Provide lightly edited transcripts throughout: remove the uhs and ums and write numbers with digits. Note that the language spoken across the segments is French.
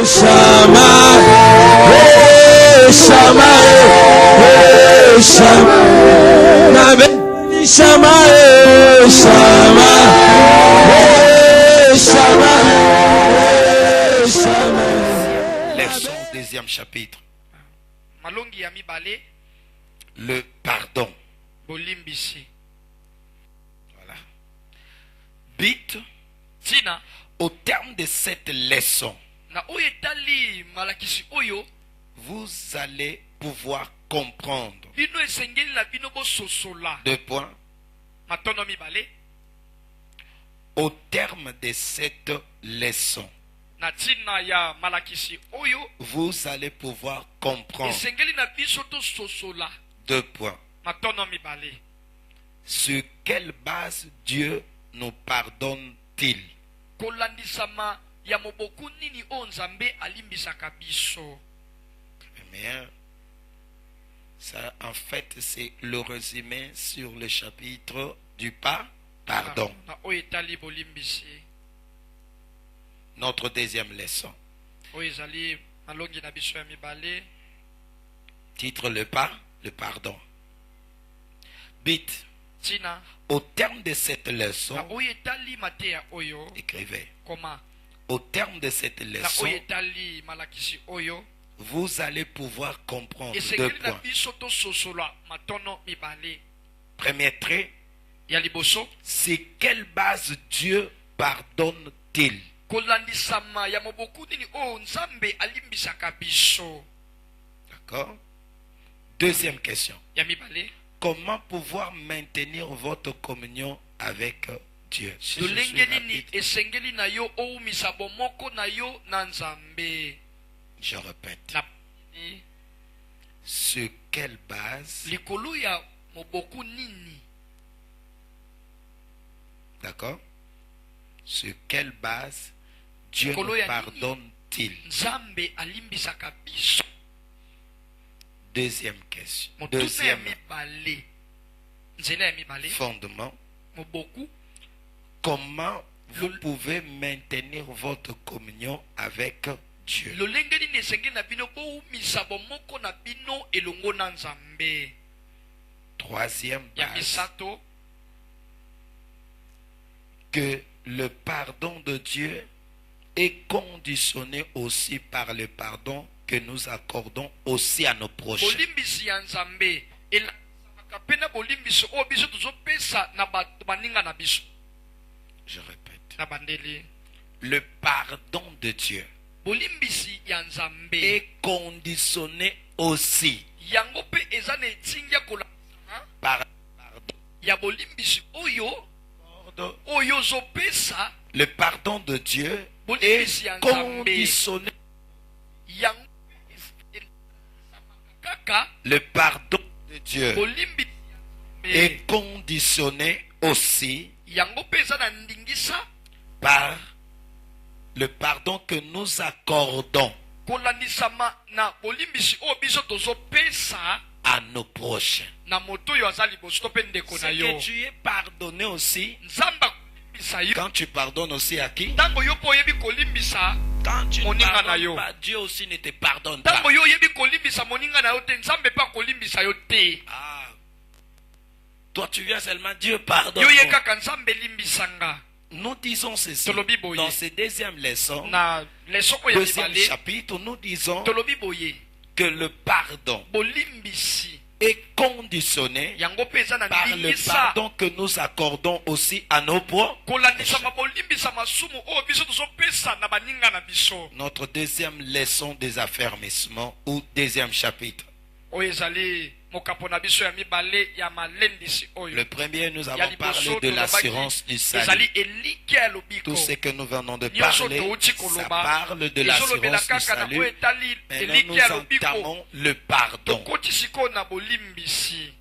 Shama, Shama, Shama, Nabe Shama, Shama, Shama, Shama. Leçon deuxième chapitre. Malongi ya mibale Le pardon. bolimbisi. Voilà. But, Tina au terme de cette leçon, na oyo etali malakisi oyo vous allez pouvoir comprendre. bino esengeli na bino bososola. 2 points. Matono mibale Au terme de cette leçon, na tina ya malakisi oyo vous allez pouvoir comprendre. esengeli na biso tososola. 2 points. Matono mibale. Sur quelle base Dieu nous pardonne-t-il? Kolandisama ya moboku nini o Nzambe alimbisaka biso. Première, ça en fait c'est le résumé sur le chapitre du pardon. Na oyo etali bolimbisi. Notre deuxième leçon. Oyo ezali malongi na biso ya mibale. Titre le pardon. But, Tina au terme de cette leçon, na oyo etali mateya oyo écrivez, koma au terme de cette na leçon, oyo etali malakisi oyo vous allez pouvoir comprendre 2 esengeli na points. biso tososola matono mibale. Premier trait, Ya liboso sur quelle base Dieu pardonne-t-il? kolandisama ya moboku nini o Nzambe alimbisaka biso. D'accord? Deuxième question. Ya mibale Comment pouvoir maintenir votre communion avec Dieu? Si je suis lolenge nini rapide, esengeli na yo oumisa bomoko na yo na Nzambe. je répète. Na Sur quelle base? likolo ya moboku nini D'accord? Sur quelle base Dieu Likolo nous ya pardonne-t-il? Nzambe alimbisaka biso. Deuxième question. Motuna ya Deuxième mibale nzela ya mibale fondement. moboku Comment vous pouvez maintenir votre communion avec Dieu? lolenge nini esengeli na bino boumisa bomoko na bino elongo na Nzambe. Troisième Ya base. misato Que le pardon de Dieu est conditionné aussi par le pardon que nous accordons aussi à nos prochains. bolimbisi ya Nzambe elasamaka mpe na bolimbisi oyo biso tozopesa na bato baninga na biso. Je répète. Na bandeli Le pardon de Dieu bolimbisi ya Nzambe est conditionné aussi yango mpe eza na etingi ya kolasana par le pardon. ya bolimbisi oyo ozopesa. Le pardon de Dieu Bolimbisi ya est Nzambe conditionné. yango kaka Le pardon de Dieu bolimbisi est conditionné aussi yango mpe eza na ndingisa par le pardon que nous accordons kolandisama na bolimbisi oyo biso tozopesa à nos prochains. na moto oyo aza liboso to mpe ndeko na C'est yo. que tu es pardonné aussi Nzambe akolimbisa yo quand tu pardonnes aussi à qui? ntango yo mpe oyebi kolimbisa Quand tu ne moninga na pardonnes yo. pas, Dieu aussi ne te pardonne pas. ntango yo oyebi kolimbisa moninga na yo te Nzambe mpe akolimbisa yo te. Ah, toi tu viens seulement, Dieu pardonne. yo ye kaka Nzambe limbisanga. Nous disons ceci Tolobi boye. dans cette deuxième leçon, Na leso oyo ya deuxième mibale chapitre, nous disons tolobi boye que le pardon bolimbisi est conditionné yango mpe eza na par le ndingisa pardon que nous accordons aussi à nos proches. kolandisama bolimbisa masumu oyo biso tozopesa na baninga na biso. Notre deuxième leçon des affermissements ou deuxième chapitre. oyo ezali mokapo na biso ya mibale ya malendisi oyo. Le premier, nous Ya avons liboso parlé de tolobaki, l'assurance du salut. ezali elike ya lobiko. Tout ce que nous venons de Nyonso parler, touti ça koloba parle de ezolobela l'assurance du kaka na oyo salut. etali Maintenant, elike nous ya lobiko. entamons le pardon. tokoti sikoyo na bolimbisi.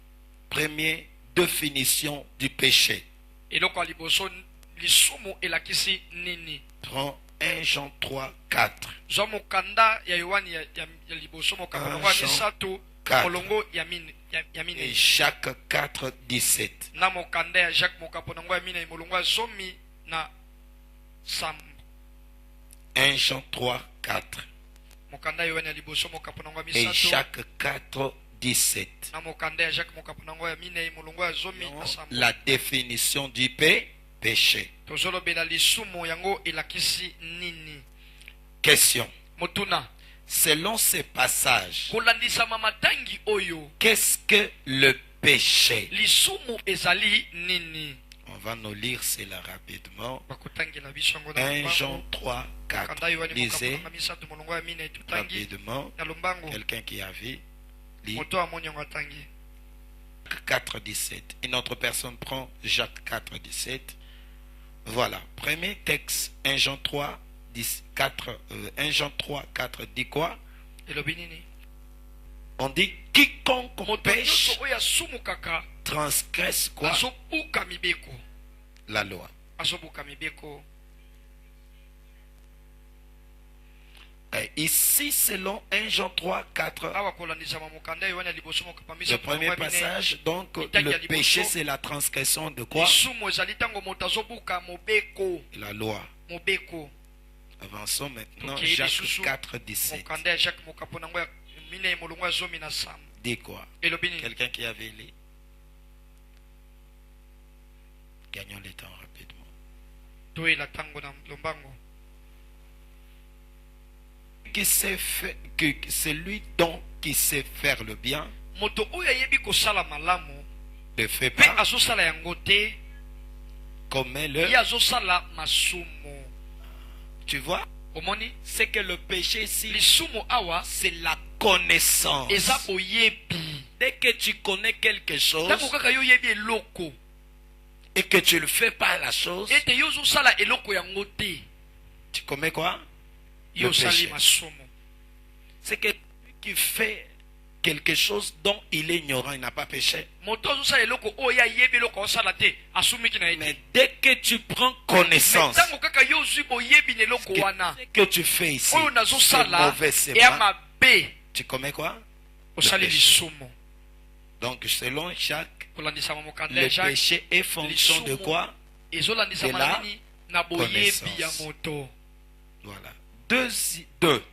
Première définition du péché. eloko ya liboso lisumu elakisi nini. Prends 1 Jean 3, 4. zwa mokanda ya yohani ya liboso mokambo Un nango ya Jean misato 4. molongo ya Et minei Jacques 4, 17. na mokanda ya Jacques mokapo nango ya minei molongo ya zomi na sambo. 1 Jean 3, 4 mokanda yohane ya liboso mokapo nango ya et misato Jacques 4, 17. na mokanda ya jacques mokapo nango ya minei molongo ya zomi na sambo. La définition du péché. tozolobela lisumu yango elakisi nini. Question. motuna Selon ces passages, kolandisama matangi oyo qu'est-ce que le péché? lisumu ezali nini. On va nous lire cela rapidement. bakotangela biso yango 1 Jean 3, 4. mokanda yohane mokapo Lisez nango ya misato molongo ya minei totangi rapidement. na lombango Quelqu'un qui a vu. Lit moto amoni yango atangi. 4, 17. Une autre personne prend Jacques 4, 17. Voilà. Premier texte, 1 Jean 3, 4, 1 Jean 3, 4 dit quoi? elobi nini. On dit quiconque moto pêche nyonso oyo asumukaka transgresse quoi? azobuka mibeko. La loi. azobuka mibeko. Et ici, selon 1 Jean 3, 4, awa kolandisama mokanda yohane ya liboso mokapo ya le misato premier molongo ya minei. passage, donc Mitaki ya le liboso. péché c'est la transgression de quoi? lisumu ezali ntango moto azobuka mobeko. La loi. mobeko. Avançons maintenant. Ok, Jacques lisusu. 4, 17. mokanda ya jacques mokapo nango ya minei molongo ya zomi na sambo. Dit quoi? elobi nini. Quelqu'un qui avait lu? Gagnons le temps rapidement. toyela ntango na lombango. Qui sait faire, que celui donc qui sait faire le bien moto oyo ayebi kosala malamu ne fait mpe pas, azosala yango te commet ye le. azosala masumu. Tu vois? omoni C'est que le péché ici, lisumu awa c'est la connaissance. eza boyebi. Dès que tu connais quelque chose ntango kaka yo oyebi eloko et que tu ne fais pas la chose, ete yo ozosala eloko yango te tu commets quoi? yo Le osali péché. masumu. C'est que celui qui fait quelque chose dont il est ignorant, il n'a pas péché. moto azosala eloko oyo ayebi eloko azosala te asumiki na ye Mais te. dès que tu prends Me connaissance ntango kaka yo ozwi boyebi na eloko wana ce que tu fais ici, oyo c'est nazosala mauvais, c'est eya mal, mabe tu commets quoi? osali péché. lisumu. Donc selon Jacques, kolandisama mokanda le ya jacques péché est fonction de lisumu quoi? ezolandisama de la na nini na boyebi ya connaissance. moto. Voilà. 2,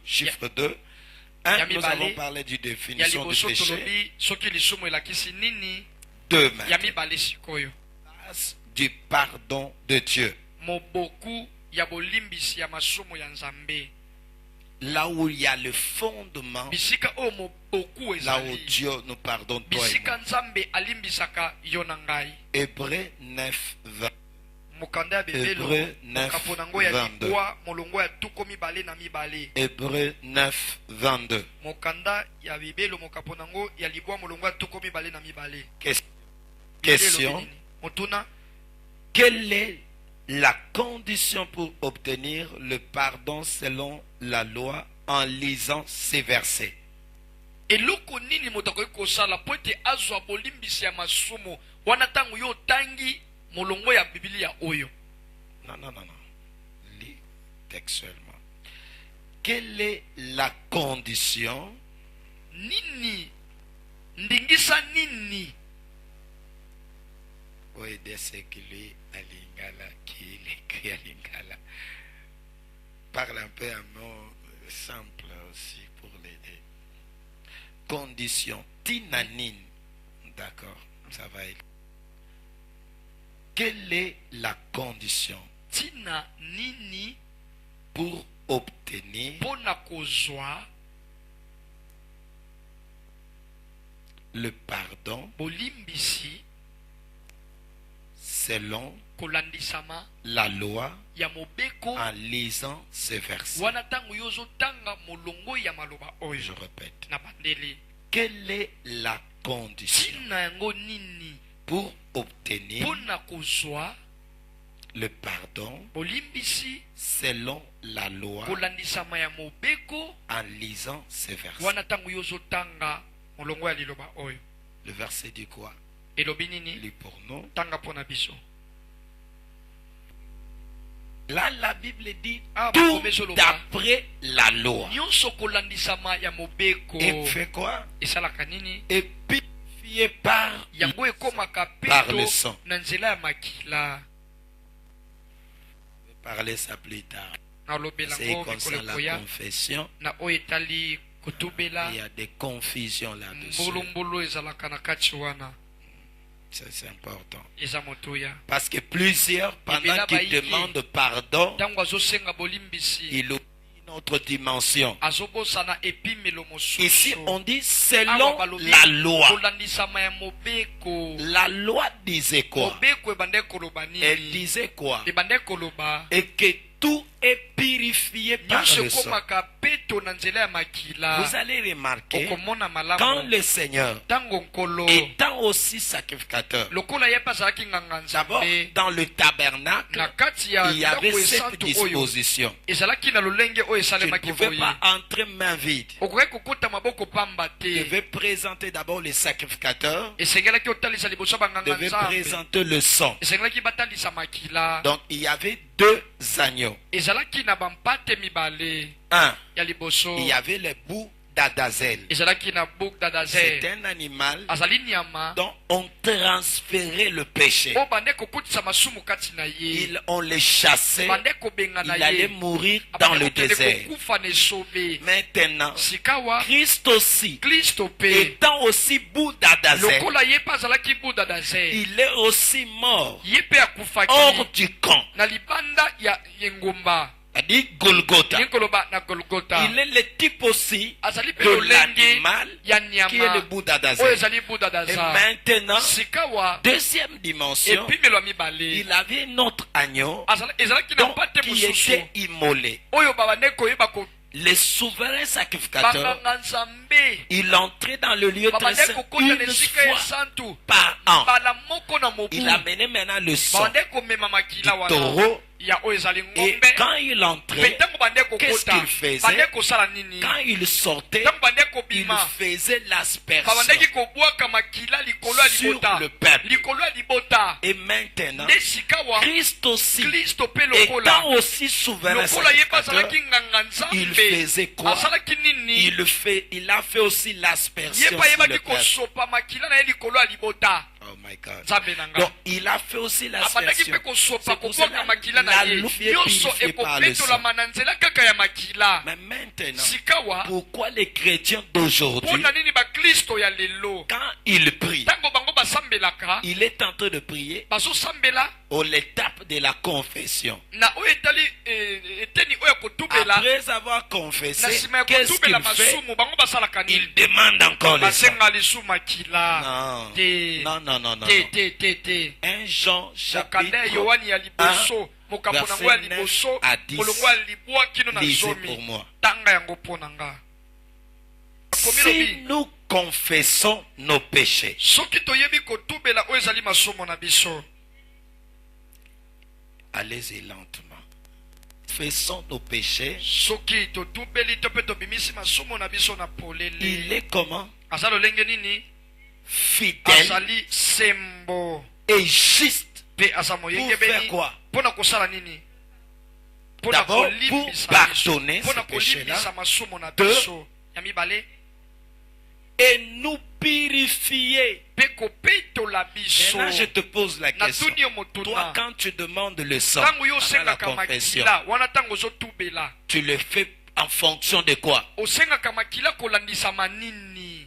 chiffre 2. Ya 1, nous mibale. avons parlé du ya définition du liboso péché. tolobi soki lisumu elakisi nini. 2, ya maintenant. mibale sikoyo Grâce du pardon de Dieu. moboku ya bolimbisi ya masumu ya nzambe. Là où il y a le fondement, bisika oyo moboku là où ezali Dieu nous pardonne, toi et bisika moi. nzambe alimbisaka yo na ngai. Hébreux 9, 20. mokanda ya bebelo Hébreux 9, mokapo nango ya 22. libwa molongo ya tuko mibale na mibale. Hébreux 9, 22. mokanda ya bibelo mokapo nango ya libwa molongo ya tuko mibale na mibale. Question. motuna Quelle est la condition pour obtenir le pardon selon la loi en lisant ces versets? eloko nini moto akoki kosala po ete azwa bolimbisi ya masumu wana ntango yo otangi molongo ya bibilia oyo. Non, non, non, non. Lis textuellement. Quelle est la condition nini ndingisa nini oui, de ce qui lui à Lingala, qui écrit à Lingala. Parle un peu un mot simple aussi pour l'aider. Condition. Tinanine. D'accord, ça va être. Quelle est la condition tina nini pour obtenir mpona kozwa le pardon bolimbisi selon kolandisama la loi ya mobeko en lisant ces versets? wana ntango yo ozotanga molongo ya maloba Je oyo répète. na bandeli. Quelle est la condition tina yango nini pour obtenir mpona kozwa le pardon bolimbisi selon la loi kolandisama ya mobeko en lisant ces versets? wana ntango yo ozotanga molongo ya liloba oyo? Le verset dit quoi? elobi nini? Lis pour nous. tanga mpona biso. Là, la Bible dit Ah, tout bakomezi oloba d'après la loi. nyonso kolandisama ya mobeko Et fait quoi? esalaka nini? Et purifié par yango ekomaka Par peto le sang. na nzela ya makila. parler ça plus tard. C'est concernant la confession. na oyo etali kotubela Il y a des confusions là-dessus. mbulumbulu ezalaka na kati wana Ça, c'est important. eza motuya Parce que plusieurs, pendant qu'ils demandent pardon, ntango azosenga bolimbisi ils oublient notre dimension. azobosana epimelo Ici, mosusu on dit Awa selon balobi, la loi. kolandisama ya mobeko La loi disait quoi? mobeko ebande koloba Elle nini disait quoi? ebande koloba Et que tout est purifié par nyonso le sang. ekomaka peto na nzela ya makila Vous allez remarquer, okomona quand malamu le Seigneur, ntango nkolo étant aussi sacrificateur, lokola ye mpe azalaki nganga d'abord nzambe dans le tabernacle, na kati ya il y avait ndako cette esantu oyo disposition. ezalaki na lolenge oyo Tu ne esalemaki pouvais boye pas entrer main vide. okoki kokota maboko pamba Tu te devais présenter d'abord les sacrificateurs, esengelaki otalisa liboso ya tu banganga devais nzambe présenter le sang. esengelaki batalisa makila Donc il y avait deux agneaux. ezalaki na bampate mibale Un, ya liboso il y avait le bout d'Adazel. ezalaki na buk C'est dadazer un animal azali nyama dont on transférait le péché. oyo bande kokutisa masumu kati na ye On les chassait, bande kobenga na il allait ye mourir dans abande le kokende désert. kokufa na esobe Maintenant, sikawa Christ aussi, kristo mpe étant aussi bout d'Adazel, lokola ye mpe azalaki bu dadazer il est aussi mort ye mpe akufaki hors du camp. na libanda ya engumba C'est-à-dire Golgotha. ye koloba na golgota Il est le type aussi azali mpe de lolenge l'animal ya qui est le nyama bout oyo d'Adazel. ezali bu Et dadaza maintenant, sikawa deuxième dimension, epimelo ya mibale il avait un autre agneau ezalaki na donc, mpate qui mosusu était immolé. oyo babande koyeba Les souverains sacrificateurs, banganga nzambe il entrait dans le lieu très babande saint kokota na une esika ya fois santu par an. mbala moko na mobu Il amenait maintenant le sang babande komema makila du wana taureau. ya oyo ezali Et ngombe quand il mpe entrait, ntango bande qu'est-ce kokota qu'il faisait? bande kosala nini quand il sortait, ntango bande il kobima faisait l'aspersion babandaki kobwaka makila likolo ya sur libota le peuple. likolo ya libota Et maintenant, nde sikawa Christ aussi, kristo mpe lokola étant aussi souverain lokola ye mpe sacrificateur, azalaki nganga il nzambe faisait quoi? asalaki nini Il a fait aussi ye l'aspersion mpe sur ayebaki le peuple. kosopa makila na ye likolo ya libota Oh my God. nzambe na Donc, nga il a fait aussi abandaki l'aspersion. mpe kosopa C'est pour kobwaka cela makila na la ye loupe est nyonso purifiée par le sang. ekopetolama na nzela kaka ya makila Mais maintenant, sikawa pourquoi les chrétiens d'aujourd'hui, mpo na nini bakristo ya lelo quand ils prient, ntango bango basambelaka il est en train de prier bazosambela à l'étape de la confession. na oyo etali eteni oyo ya kotubela Après avoir na confessé, nsima ya qu'est-ce qu'il kotubela fait? masumu bango basalaka Il nini demande encore le sang. basenga lisu makila Non, te non, non, non, non. te non. te te te 1 Jean mokanda ya chapitre yohani ya liboso mokambo verset nango ya 9 liboso à 10. molongo ya libwa kino na Lisez zomi pour moi. tanga yango mpo na nga Akomi Si lobi, nous confessons nos péchés, soki toyebi kotubela oyo ezali masumu na biso allez-y lentement. Faisons nos péchés. soki totubeli to mpe tobimisi masumu na biso na Il polele est comment? aza lolenge nini Fidèle azali sembo et juste. mpe aza Pour moyengebeni faire quoi? mpo na kosala nini mpo na D'abord, kolimbisa pour biso, pardonner mpo na ces péchés-là. kolimbisa masumu na Deux, biso ya mibale Et nous purifier. mpe kopetola biso Maintenant, je te pose la question. natuni yo Toi, motuna quand tu demandes le sang ntango yo pendant la osengaka confession, makila wana ntango ozotubela tu le fais en fonction de quoi? osengaka makila kolandisama nini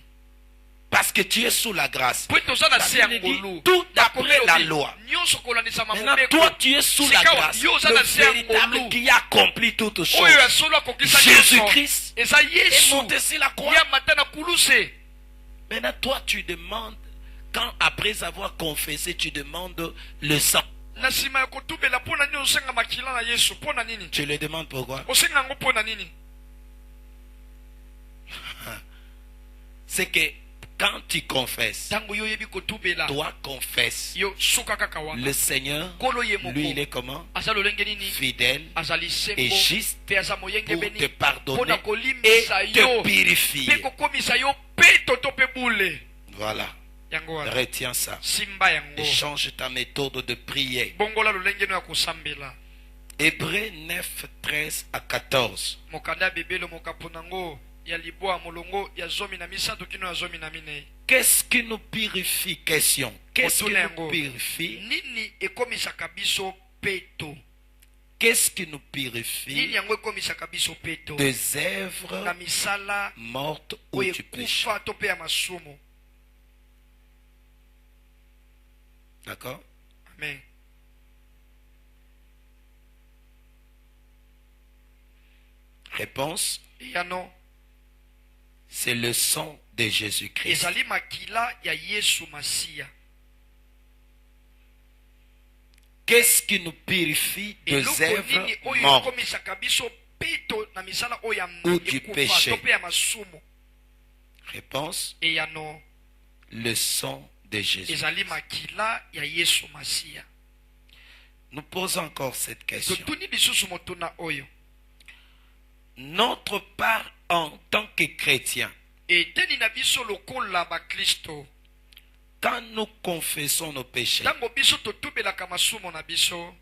Parce que tu es sous la grâce. mpo ete oza na se La ya Bible dit, ngolu tout Bakomi d'après la lobi, loi. nyonso kolandisama Maintenant, mobeko toi, tu es sous la Sikawa, grâce. yo oza Le na se ya véritable ngolu qui a accompli toutes choses. oyo ya solo akokisa Jésus-Christ eza est yesu monté sur la croix. ya mata na kuluse Maintenant, toi, tu demandes, quand après avoir confessé, tu demandes le sang. na nsima ya kotubela mpo na nini osenga makila na yesu mpo na nini Tu le demandes pourquoi? osenga yango mpo na nini C'est que quand tu confesses, ntango yo oyebi kotubela toi confesse. yo suka kaka wana Le Seigneur, nkolo ye lui, il moko est comment? aza lolenge nini Fidèle azali sembo et juste mpe aza pour moyengebeni te mpo pardonner na et kolimbisa te yo purifier. mpe kokomisa yo peto to mpe bule Voilà. yango wana Retiens ça. simba yango Et change ta méthode de prier. bongola lolenge no ya kosambela Hébreux 9, 13 à 14. mokanda ya bibelo mokapo nango ya libwa molongo ya zomi na misato kino ya zomi na minei Qu'est-ce qui nous purifie? Question. Qu'est-ce qui Otuna nous yango. purifie? nini ekomisaka biso peto qu'est-ce qui nous nini purifie yango ekomisaka biso peto des œuvres na misala mortes ou oyo du péché? ekufa to mpe ya masumu. D'accord? Amen. Réponse, Ya non, c'est le sang de Jésus-Christ. ezali makila ya Yesu Masiya. Qu'est-ce qui nous purifie des Eloko nini œuvres oyo mortes ekomisaka biso peto na misala oyo ya ou du ekufa péché? to mpe ya masumu. Réponse, Ya non, le sang de Jésus. ezali makila ya Yesu Masiya. Nous posons encore cette question. Totuni lisusu motuna oyo. Notre part en tant que chrétiens, Eteni na biso lokola bakristo. quand nous confessons nos péchés, Tango biso totubelaka masumu na biso.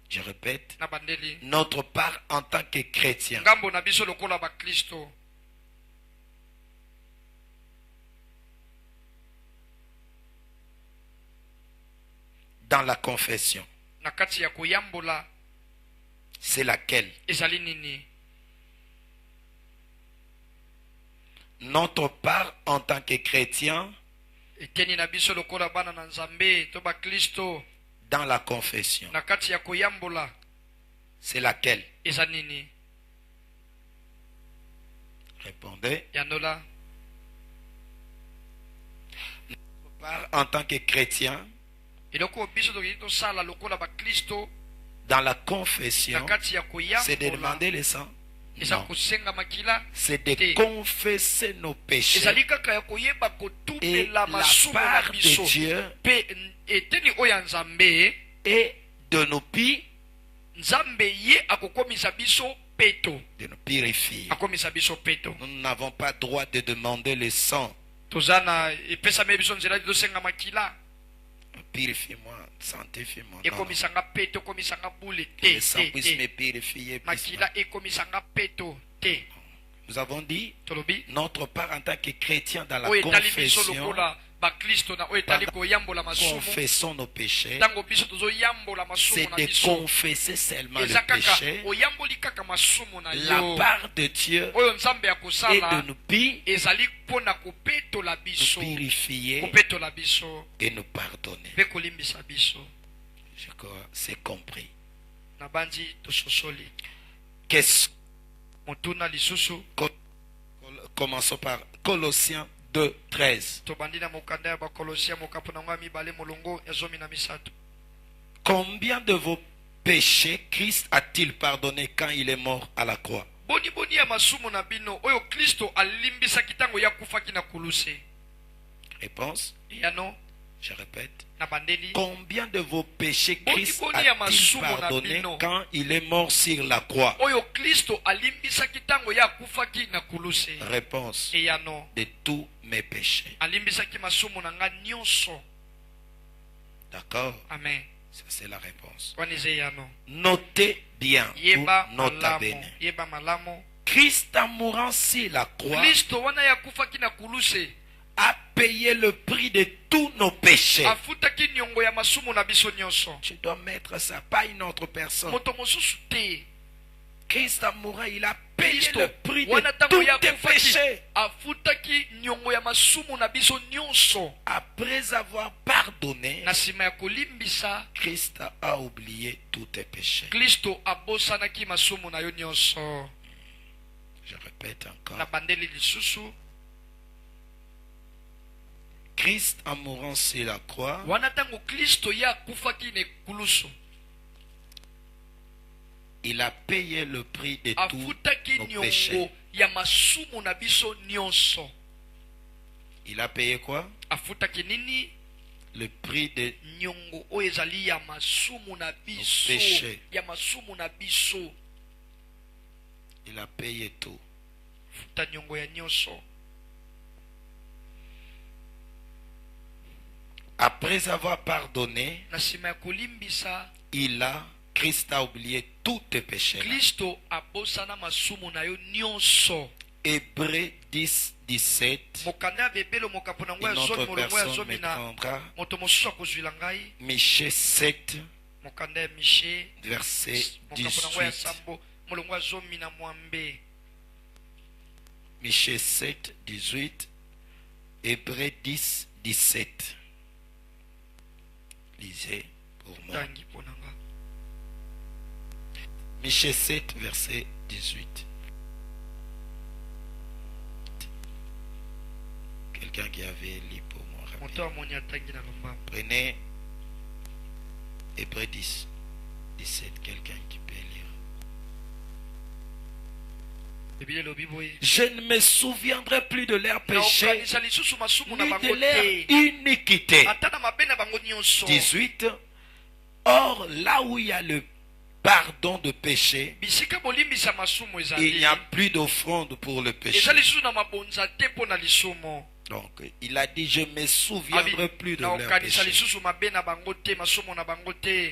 je répète, Na bandeli. notre part en tant que chrétiens, Ngambo na biso lokola bakristo. dans la confession, Na kati ya koyambola c'est laquelle? ezali nini? Notre part en tant que chrétiens Eteni na biso lokola bana na Nzambe to bakristo. dans la confession, Na kati ya koyambola c'est laquelle? eza nini? Répondez. Yanola. Notre part en tant que chrétiens Eloko biso tokoki tosala lokola bakristo dans la na confession, kati ya c'est de koyambola demander le sang? eza Non. kosenga makila C'est de te. confesser nos péchés. ezali kaka ya koyeba Et kotubela la masumu na part de biso Dieu mpe eteni oyo ya Nzambe. et de nous Nzambe ye akokomisa biso peto, purifier. akomisa biso peto. Nous n'avons pas droit de demander le sang. Toza na epesami biso nzela tosenga makila Purifie-moi, sanctifie-moi. Non, non. ekomisanga peto, ekomisanga bule Que te, le sang te, puisse me te. purifier. puisse Makila ekomisanga peto te. Nous avons dit Tolobi notre part en tant que chrétien dans la oyo etali biso confession. lokola bakristo na oyo etali koyambola masumu. Confessons nos péchés. Ntango biso tozoyambola masumu C'est na de biso confesser seulement eza le kaka péché. oyamboli kaka masumu na La yo part de Dieu oyo Nzambe et akosala de nous purifier, ezali mpona kopetola biso, kopetola biso et nous pardonner. mpe kolimbisa biso. Je crois c'est compris. Na bandi tososoli Qu'est-ce motuna lisusu Commençons par Colossiens 2, 13. tobandi na mokanda ya bakolosia mokapo na ngwa mibale molongo ya zomi na misato. Combien de vos péchés Christ a-t-il pardonné quand il est mort à la croix? Boni boni ya masumu na bino oyo Kristo alimbisaki ntango ya kufaki na kuluse. Réponse, Yano je répète. na bandeli Combien de vos péchés Christ boni ya a-t-il masumu na pardonné bino quand il est mort sur la croix? oyo Kristo alimbisaki ntango ya kufaki na kuluse. Réponse, Yano de tous mes péchés. alimbisaki masumu na nga nyonso. D'accord? Amen. Ça c'est la réponse. Wanize yano Notez bien, yeba ou nota malamu, bene. yeba malamu. Christ en mourant sur la croix Kristo wana ya kufaki na kuluse a payé le prix de tous nos péchés. afutaki niongo ya masumu na biso nyonso. Je dois mettre ça, pas une autre personne. Moto mosusu te. Christ en mourant, il a payé Kristo le prix de wana tango ya tous tes kufaki péchés. afutaki niongo ya masumu na biso nyonso. Après avoir pardonné, Na sima ya kolimbisa Christ a oublié tous tes péchés. Kristo abosanaki masumu na yo nyonso. Je répète Na encore. bandeli lisusu Christ en mourant sur la croix wana tango Kristo ya kufaki na kulusu il a payé le prix de tous afutaki nos péchés. niongo ya masumu na biso nyonso. Il a payé quoi? Afutaki nini? Le prix de Nyongo oyo ezali ya masumu na biso, péché. ya masumu na biso. il a payé tout. Futa nyongo ya nyonso. Après avoir pardonné, Na sima ya kolimbisa Christ a oublié tous tes péchés. Kristo abosana masumu na yo nyonso. Hébreux 10, 17. Mokanda ya bebelo mokapo na Une ngoya zomi autre molongo ya personne zomi me na prendra. moto mosusu akozwila ngai. Michée 7, mokanda ya mishe verset mokapo nango ya 18. sambo molongo ya zomi na mwambe. Michée 7, 18. Hébreux 10, 17. Lisez pour moi. tangi mpo na nga. Michée 7, verset 18. Quelqu'un qui avait lu pour moi. moto rapidement. amoni atangi na lomba. Prenez Hébreux 10, 17. Quelqu'un qui peut lire. Biblia elobi boye. Je ne me souviendrai plus de leurs péchés, naokanisa lisusu masumu na ni bango de leur te iniquité. ata na mabe na bango nyonso. 18. Or, là où il y a le pardon de péché, bisika bolimbisa masumu il ezali n'y a plus d'offrande pour le péché. eza lisusu na mabonza te mpo na lisumu. Donc, il a dit, je ne me souviendrai plus de leurs naokanisa péchés. lisusu mabe na bango te masumu na bango te.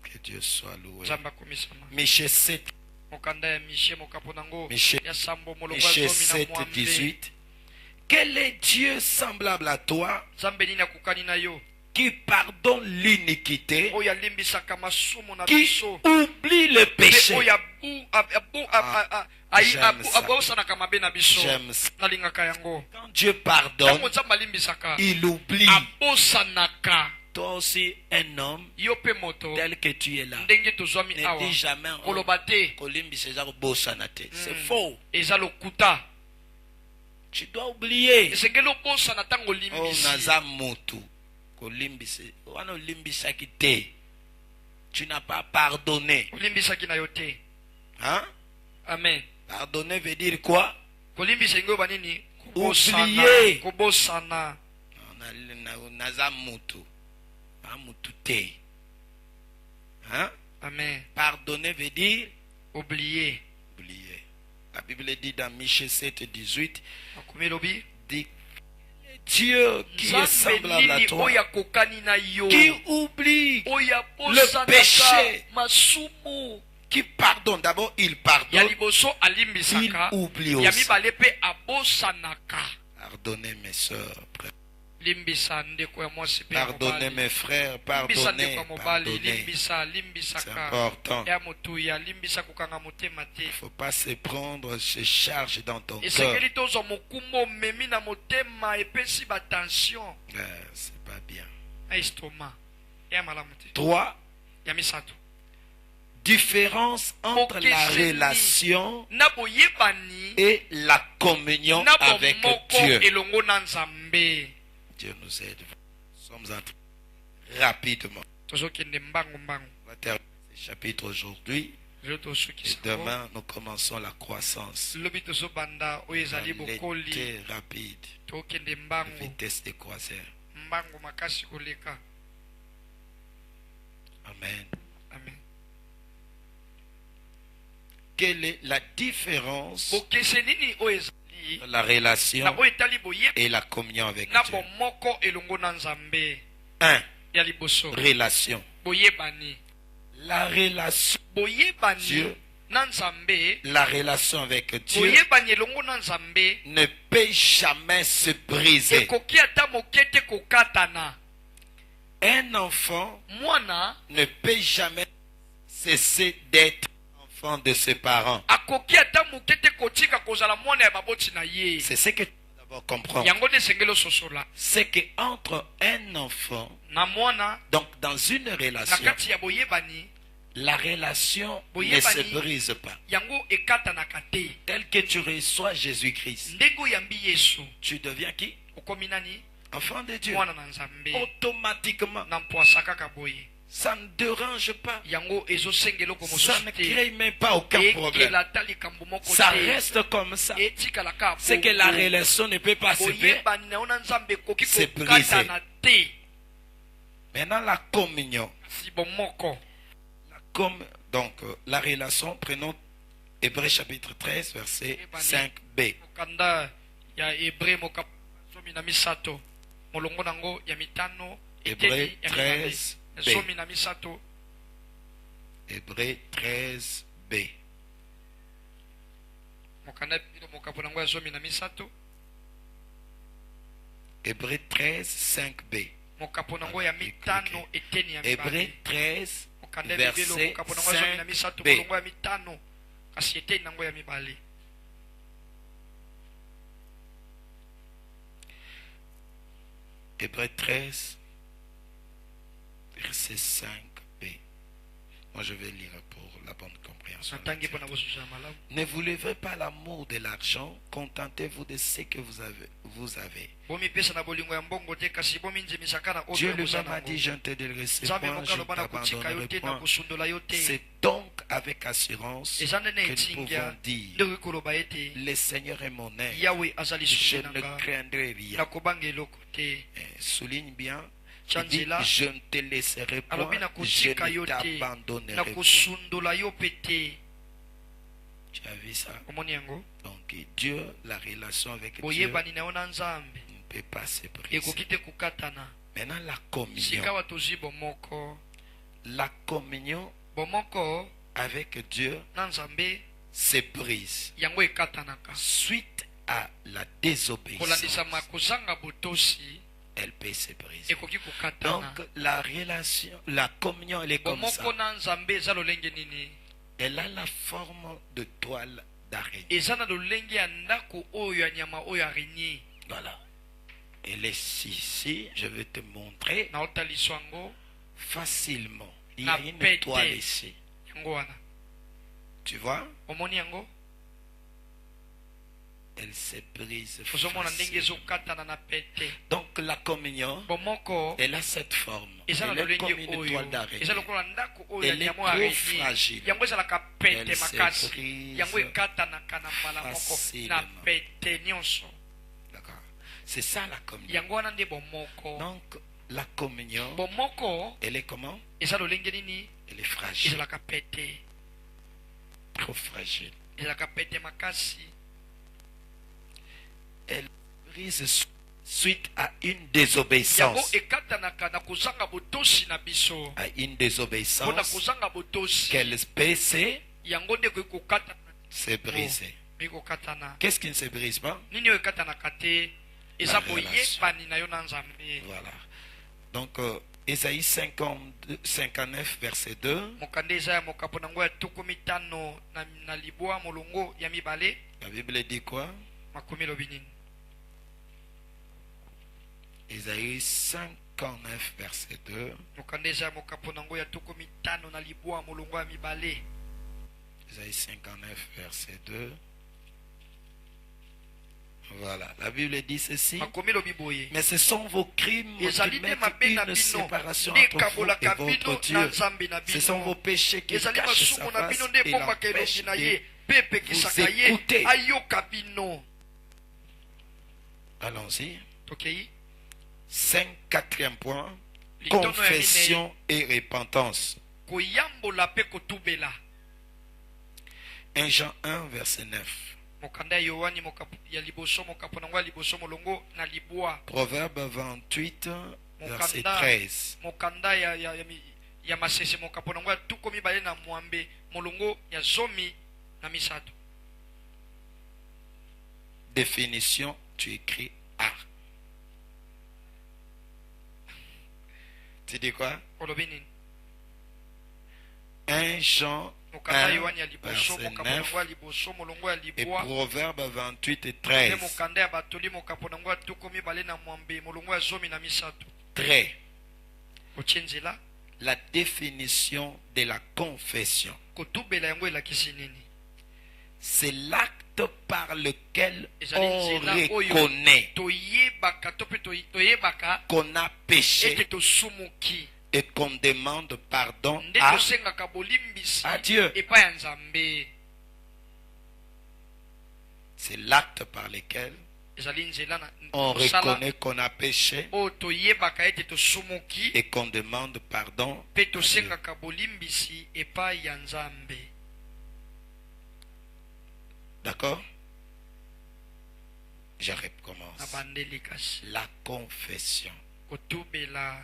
Que Dieu soit loué. nzambe akomisama. Michée 7, mokanda ya mishe mokapo nango Michée, ya sambo molongo Michée ya zomi na 7, mwambe. 18. Quel est Dieu semblable à toi nzambe nini akokani na yo qui pardonne l'iniquité, oyo alimbisaka masumu na qui biso oublie le mpe péché? oyo J'aime ça. abosanaka mabe na biso. J'aime ça. nalingaka yango Quand Dieu ntango pardonne, nzambe alimbisaka il oublie. abosanaka. Toi aussi, un homme yo mpe moto tel que tu es là, ndenge tozwami ne awa dis jamais koloba te Kolimbisa eza kobosana te. C'est faux. eza lokuta. Tu dois oublier. esengeli obosana ntango Oh, olimbisi. naza mutu. Kolimbisa. Wana olimbisaki te. Tu n'as pas pardonné. olimbisaki na yo te. Hein? amen. Pardonner veut dire quoi? kolimbisa ingo banini Oublier. kobosana. Naza mutu. Pas mutu te. Hein? amen. Pardonner veut dire oublier. oublier. La Bible dit dans Michée 7, 18, akomi elobi dit Dieu qui est nzambe semblable à nini toi, oyo akokani na yo qui oublie, oyo le péché. abosanaka masumu. qui pardonne. D'abord, il ya pardonne, liboso il alimbisaka oublie ya aussi. mibale mpe abosanaka. Pardonnez mes soeurs, limbisa ndeko ya mwasi mpe ya pardonnez mobali. mes frères, limbisa ndeko ya pardonnez, mobali pardonnez. limbisa C'est limbisaka important. ya motuya limbisa kokanga motema te. Il ne faut pas se prendre, se charge dans ton cœur. esengeli tozwa mokumba omemi na motema epesi batension C'est pas bien. na estoma ya malamu te. 3. ya misato Différence entre la Okeseni. relation na boyebani et la communion na avec bomoko Dieu. elongo na nzambe. Dieu nous aide. Nous sommes en train rapidement. tozokende mbangu mbangu On va terminer ce chapitre aujourd'hui. lelo Et tosukisa demain, nous commençons la croissance. lobi tozobanda oyo ezali bokoli. L'été rapide. tokende mbangu Vitesse de croisière. mbangu makasi koleka. Amen. amen. Quelle est la différence bokese nini oyo ezali entre la relation na oyo etali boye et la communion avec na Dieu? bomoko elongo na nzambe. 1. ya liboso Relation. boyebani. La relation, boyebani Dieu. na nzambe. la relation avec Dieu boyebani elongo na nzambe ne peut jamais se briser. ekoki ata moke te kokatana. Un enfant mwana ne peut jamais cesser d'être enfant de ses parents. akoki ata moke te kotika kozala mwana ya baboti na ye. C'est ce que tu dois d'abord comprendre. yango nde esengeli ososola C'est qu'entre un enfant, na mwana donc dans une na relation, kati ya boyebani la relation Oui, ne se Bani. brise pas. yango ekatanaka te. Tel que tu reçois Jésus-Christ, ndenge oyambi yesu tu deviens qui? okomi nani Enfant de Dieu. mwana na nzambe Automatiquement. na mpwasa kaka boye. Ça ne dérange pas. yango ezosengela oko Ça mosusu ne te crée même pas aucun problème. ekela ata likambo moko Ça te reste comme ça. etikalaka C'est que la relation ne peut pas se perdre. boyebani na yo na nzambe ekoki C'est kokatana te. Maintenant, la communion. kasi bomoko Donc, la relation, prenons Hébreux chapitre 13, verset Eh, Bani. 5b. mokanda ya hebre moka zomi na misato molongo nango ya mitano Hébreux eteli ya mibale 13 ya b. zomi na misato. Hébreux 13b. mokanda bino mokapo nango ya zomi na misato Hébreux 13, 5b. mokapo nango ya mitano eteni ya Hébreux mibale 13, mokanda ya bibelo verset mokapo nango ya zomi na 5b. misato molongo ya mitano kasi eteni nango ya mibale. Hébreux 13, verset 5b. Moi, je vais lire pour la bonne compréhension. natangi mpo na bosusu malamu. Ne vous levez pas l'amour de l'argent, contentez-vous de ce que vous avez. bomipesa na bolingo ya mbongo te kasi bominzemisaka na oyo Dieu boza lui-même a nango. dit, je ne te délaisserai nzambe point, je ne mokaloba na kotika yo t'abandonnerai te na point. kosundola yo te. C'est donc avec assurance eza nde na que nous etingia pouvons dire, nde koloba ete le Seigneur est mon aide, yawe aza je lisusu ne nanga craindrai rien. nakobanga eloko te. Souligne bien, il Tchanzela, dit, je ne te laisserai point, alobi je nakotika yo ne te t'abandonnerai point. nakosundola yo mpe te. Tu as vu ça? omoni yango Donc Dieu, la relation avec Dieu boyebani na yo na nzambe ne peut pas se briser. ekoki te kokatana. Maintenant, la communion. sika tozwi bomoko La communion bomoko avec Dieu na nzambe se brise yango ekatanaka suite à la désobéissance. kolandisama kozanga botosi Elle peut se briser. ekoki kokatana. Donc la relation, la communion, elle est comme bomoko ça. na nzambe eza lolenge nini? Elle a la forme de toile d'araignée. eza na lolenge ya ndako oyo ya nyama oyo araignée. Voilà. Elle est ici. Je vais te montrer na otaliso yango facilement. Il y na a une pete toile ici. yango wana Tu vois? omoni yango Elle se brise ozomona ndenge facilement. ezokatana na pete. Donc la communion, bomoko elle a cette forme. eza na Elle est comme lolenge une oyo toile d'araignée. eza lokola ndako oyo ya Elle est nyama trop araignée. fragile. yango ezalaka pete Elle se makasi brise yango ekatanaka na mbala moko na facilement. pete nyonso. D'accord. C'est ça la communion. yango wana nde bomoko. Donc la communion, bomoko elle est comment? eza lolenge nini? Elle est fragile. ezalaka pete Trop fragile. ezalaka pete makasi. Elle brise suite à une yango désobéissance. ekatanaka na kozanga botosi na biso. À une mpona désobéissance kozanga botosi qu'elle peut se yango nde ekoki kokatana briser. ekokatana. Qu'est-ce qui ne se brise pas? nini oyo ekatanaka te? eza La relation. boyebani na yo na nzambe. Voilà. Donc, Ésaïe 59, verset 2. mokanda eza ya mokapo nango ya tuku mitano na libwa molongo ya mibale. La Bible dit quoi? makomi elobi nini? Ésaïe 59, verset 2. mokanda eza ya mokapo nango ya tuku mitano na libwa molongo ya mibale. Ésaïe 59, verset 2. Voilà. La Bible dit ceci. makomi elobi boye. Mais ce sont vos crimes qui ezali nde mettent mabe na une bino séparation nde entre vous ekabolaka et bino votre na Dieu. nzambe na Ce sont vos bino. péchés qui ezali cachent sa masumu na face bino nde et ebombaka l'empêchent elongi na de ye mpe epekisaka vous ye écouter. ayoka bino. Allons-y. tokei 4e point. Litono ya Confession et repentance. koyambola mpe kotubela. 1 Jean 1, verset 9. mokanda ya yohani ya liboso mokapo nango ya liboso molongo na libwa. Proverbe 28, verset Mokanda. 13. mokanda ya masese mokapo nango ya tuku mibale na mwambe molongo ya zomi na misato. Définition, tu écris A. Tu dis quoi? olobi nini? 1 Jean mokanda ya 1, yohani ya liboso verset mokapo nango 9 ya liboso molongo ya et libwa. Proverbe 28 et nde 13. mokanda ya batoli mokapo nango ya tuku mibale na mwambe molongo ya zomi na misato. Très. otie nzela La définition de la confession. kotubela yango elakisi nini? C'est l'acte par lequel ezali on nzela oyo reconnaît toyebaka to mpe toyebaka qu'on a péché ete tosumuki et qu'on demande pardon nde à tosengaka bolimbisi à Dieu. epai ya nzambe. C'est l'acte par lequel ezali nzela on mosala reconnaît qu'on a péché oyo toyebaka ete tosumuki et qu'on demande pardon. mpe tosengaka bolimbisi epai ya nzambe. D'accord? Je recommence. na bandeli kasi La confession, kotubela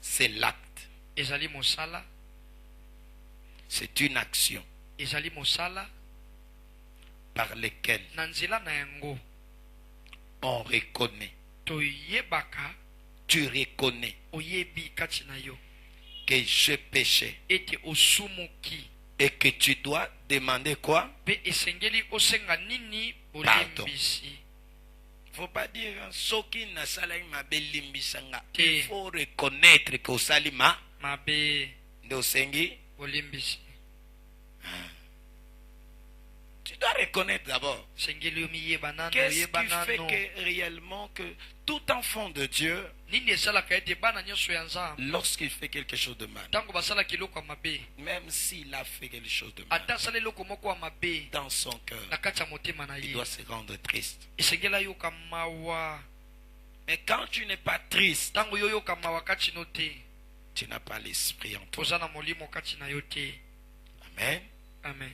c'est l'acte. ezali mosala C'est une action ezali mosala par lequel na nzela na yango on reconnaît toyebaka tu reconnais oyebi kati na yo que je péchais ete osumuki et que tu dois demander quoi? pe esengeli osenga nini Pardon. bolimbisi. Faut pas dire soki na salai mabe limbisanga. Eh. Il faut reconnaître que salima Mabe de osengi. bolimbisi. Tu dois reconnaître d'abord. Sengeli omiyeba nano Qu'est-ce oyeba qui fait nano. que réellement que tout enfant de Dieu, Nini esalaka ete bana nyonso ya Nzambe lorsqu'il fait quelque chose de mal, ntango basalaka eloko ya mabe même s'il a fait quelque chose de mal ata asala eloko moko ya mabe dans son cœur, na kati ya motema na il ye doit se rendre triste. esengeli ayoka mawa. Mais quand tu n'es pas triste, Ntango yo yoka mawa kati no te tu n'as pas l'esprit en toi. oza na molimo kati na yo te. Amen. Amen.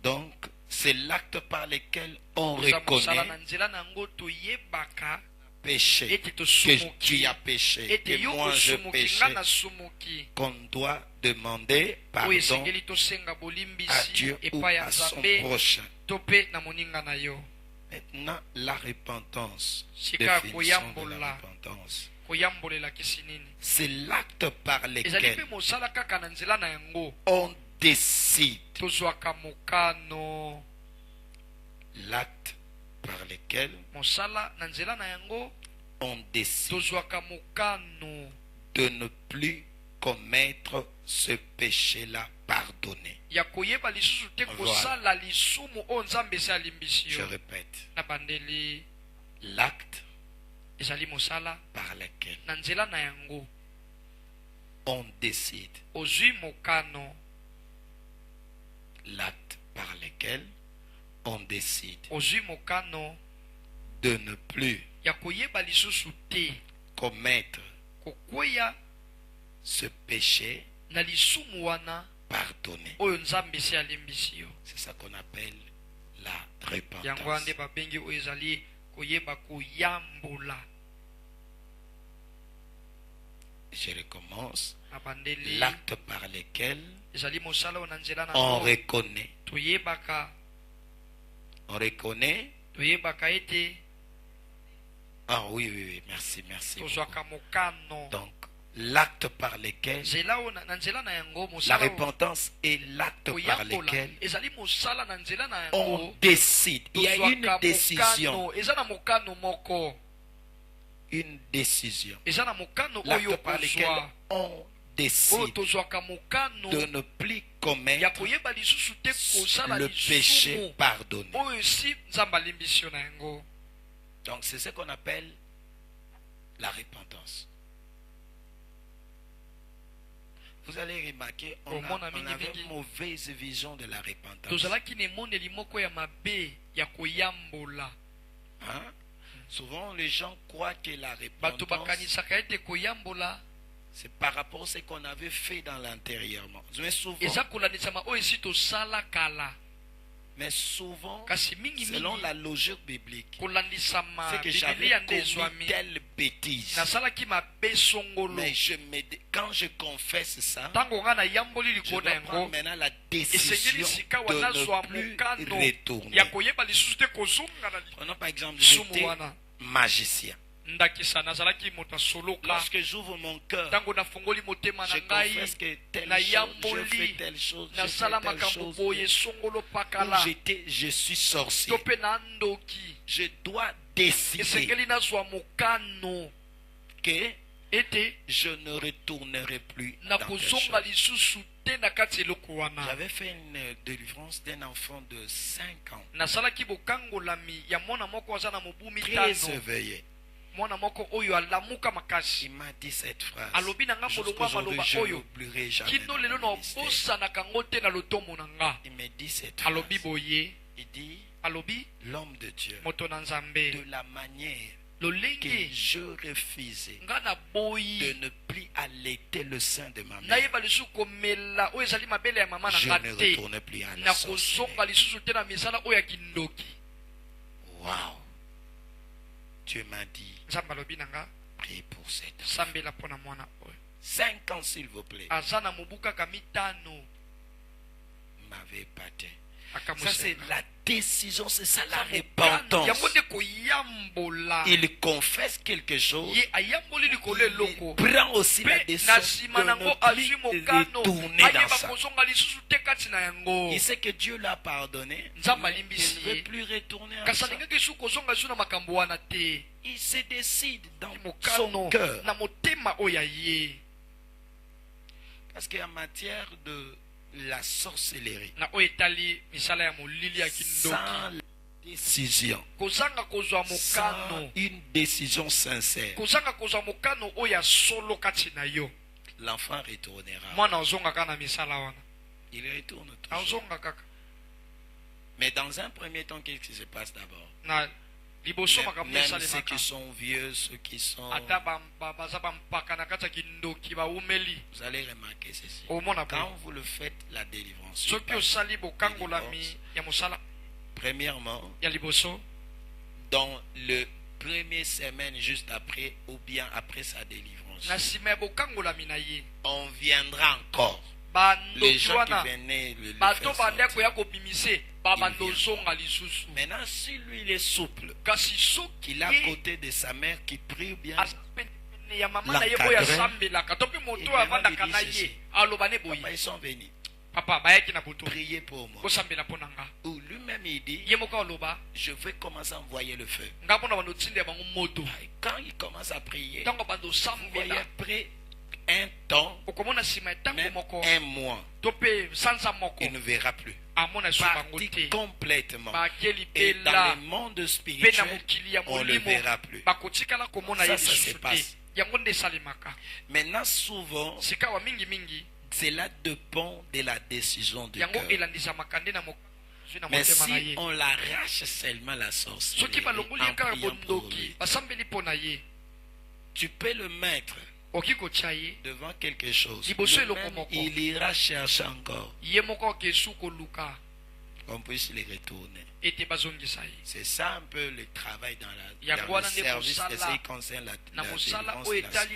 Donc, c'est l'acte par lequel on Oza mosala reconnaît na nzela na yango toyebaka péché, ete que tosumuki tu as péché, ete que yo moi je osumuki péché, nga nasumuki qu'on doit demander oyo pardon esengeli tosenga à bolimbisi Dieu ou epai ya à son Nzambe prochain. to mpe na moninga na yo. Maintenant, la repentance, Sika définition de koyambola. la repentance, Koyambolelakisi nini c'est l'acte par ezali mpe lequel mosala kaka na nzela na yango on décide, tozwaka mokano. l'acte par lequel Mosala na nzela na yango on décide tozwaka mokano de ne plus commettre ce péché-là pardonné. ya koyeba lisusu te kosala lisumu oyo Nzambe esi alimbisi Je yo. répète, Na bandeli l'acte ezali mosala par lequel na nzela na yango on décide, ozwi mokano. l'acte par lequel on décide Ozwi mokano de ne plus ya koyeba lisusu te commettre kokweya ce péché na lisumu wana pardonné. oyo Nzambe esi alimbisi yo. C'est ça qu'on appelle la Yango wana repentance. nde babengi oyo ezali koyeba koyambola. Je recommence. Na bandeli L'acte par lequel ezali mosala oyo na nzela na on yango reconnaît. On reconnaît. toyebaka ete Ah oui, oui, oui. Merci, merci. tozwaka mokano. Donc, l'acte par lequel nzela oyo na nzela na yango la mosala oyo repentance est l'acte par koyambola lequel ezali mosala na nzela na on yango décide. Il y a une tozwaka décision. mokano. Eza na mokano moko. Une décision. Eza na mokano L'acte oyo par lequel kozwa on oyo décide tozwaka mokano de ne plus ya commettre koyeba lisusu te kosala le péché lisumu pardonné. oyo si Nzambe alimbisi yo na yango. Donc c'est ce qu'on appelle la repentance. Vous allez remarquer, on avait une mauvaise vision de la repentance. tozalaki na emoneli moko ya mabe ya koyambola. Hein? Souvent les gens croient que la Bato repentance bakanisaka ete koyambola c'est par rapport à ce qu'on avait fait dans l'intérieurement. eza kolanisama oyo esi tosala kala. Mais souvent, Kasi mingi selon mingi la logique biblique, kolanisama c'est que j'avais bibilia nde commis ezwami telle bêtise. nasalaki mabe songolo. Mais quand je confesse ça, ntango nga nayamboli je likolo dois na prendre yango maintenant la esengeli décision sika de wana zwa ne plus mokano retourner. ya koyeba lisusu te kozonga na Prenons par exemple, lisumu j'étais wana. magicien. ndakisa nazalaki moto asoloka. Lorsque j'ouvre mon cœur, ntango nafungoli motema je na ngai confesse que telle chose, je nayamboli fais telle chose, je fais nasala telle makambo chose. boye songolo Où pakala je suis sorcier. to mpe na ndoki. Je dois décider esengeli nazwa mokano que ete je ne retournerai plus dans telle nakozonga chose. lisusu te na kati eloko wana. J'avais fait une délivrance d'un enfant de 5 ans, nasalaki bokangolami ya mwana moko aza na mobu très mitano. éveillé. mwana moko oyo alamuka makasi Il m'a dit cette phrase. alobi na nga molongo ya Jusqu'aujourd'hui, maloba je oyo n'oublierai jamais. kino dans lelo mon na ministère. obosanaka ngo te na lotomo na nga. Il me dit cette phrase. alobi boye Il dit, alobi l'homme de Dieu, moto na de nzambe la manière que lolenge je refusais nga na de boyi ne plus allaiter le sein de ma mère, nayeba lisusu komela oyo ezali mabele ya mama na je nga ne te retourne plus à la nakozonga sorcellerie. lisusu te na misala oyo ya kindoki. Waouh! Dieu m'a dit, nzambe alobi na nga prie pour cette femme. sambela mpo na mwana oyo 5 ans, s'il vous plaît. aza na mobu kaka mitano. Il m'avait épaté. Ça, c'est la décision, c'est ça la repentance. repentance. Il confesse quelque chose. Il prend aussi la décision de ne plus retourner dans ça. Il sait que Dieu l'a pardonné. Il ne veut plus retourner à ça. Il se décide dans son cœur. Parce qu'en matière de la sorcellerie, sans la décision, sans une décision sincère, l'enfant retournera. Il retourne toujours. Mais dans un premier temps, qu'est-ce qui se passe d'abord? Même ceux qui sont vieux, ceux qui sont... Vous allez remarquer ceci. Quand vous le faites, la délivrance. Premièrement, dans le premier semaine juste après, ou bien après sa délivrance, on viendra encore. Les gens qui venaient le faire sortir. Maintenant, si lui il est souple, qu'il a à côté de sa mère qui prie bien, papa, ils sont venus prier pour moi. Ou lui-même il dit, je vais commencer à envoyer le feu. Quand il commence à prier, vous voyez après un temps, même un mois, il ne verra plus. Parti complètement. Et dans le monde spirituel, on ne le verra plus. Ça se passe. Maintenant, souvent, cela dépend de la décision du cœur. Mais si on l'arrache seulement la sorcellerie, en priant pour lui, tu peux le mettre devant quelque chose. Lui-même, il ira chercher encore qu'on puisse les retourner. C'est ça un peu le travail dans le service de ce qui concerne la délivrance, la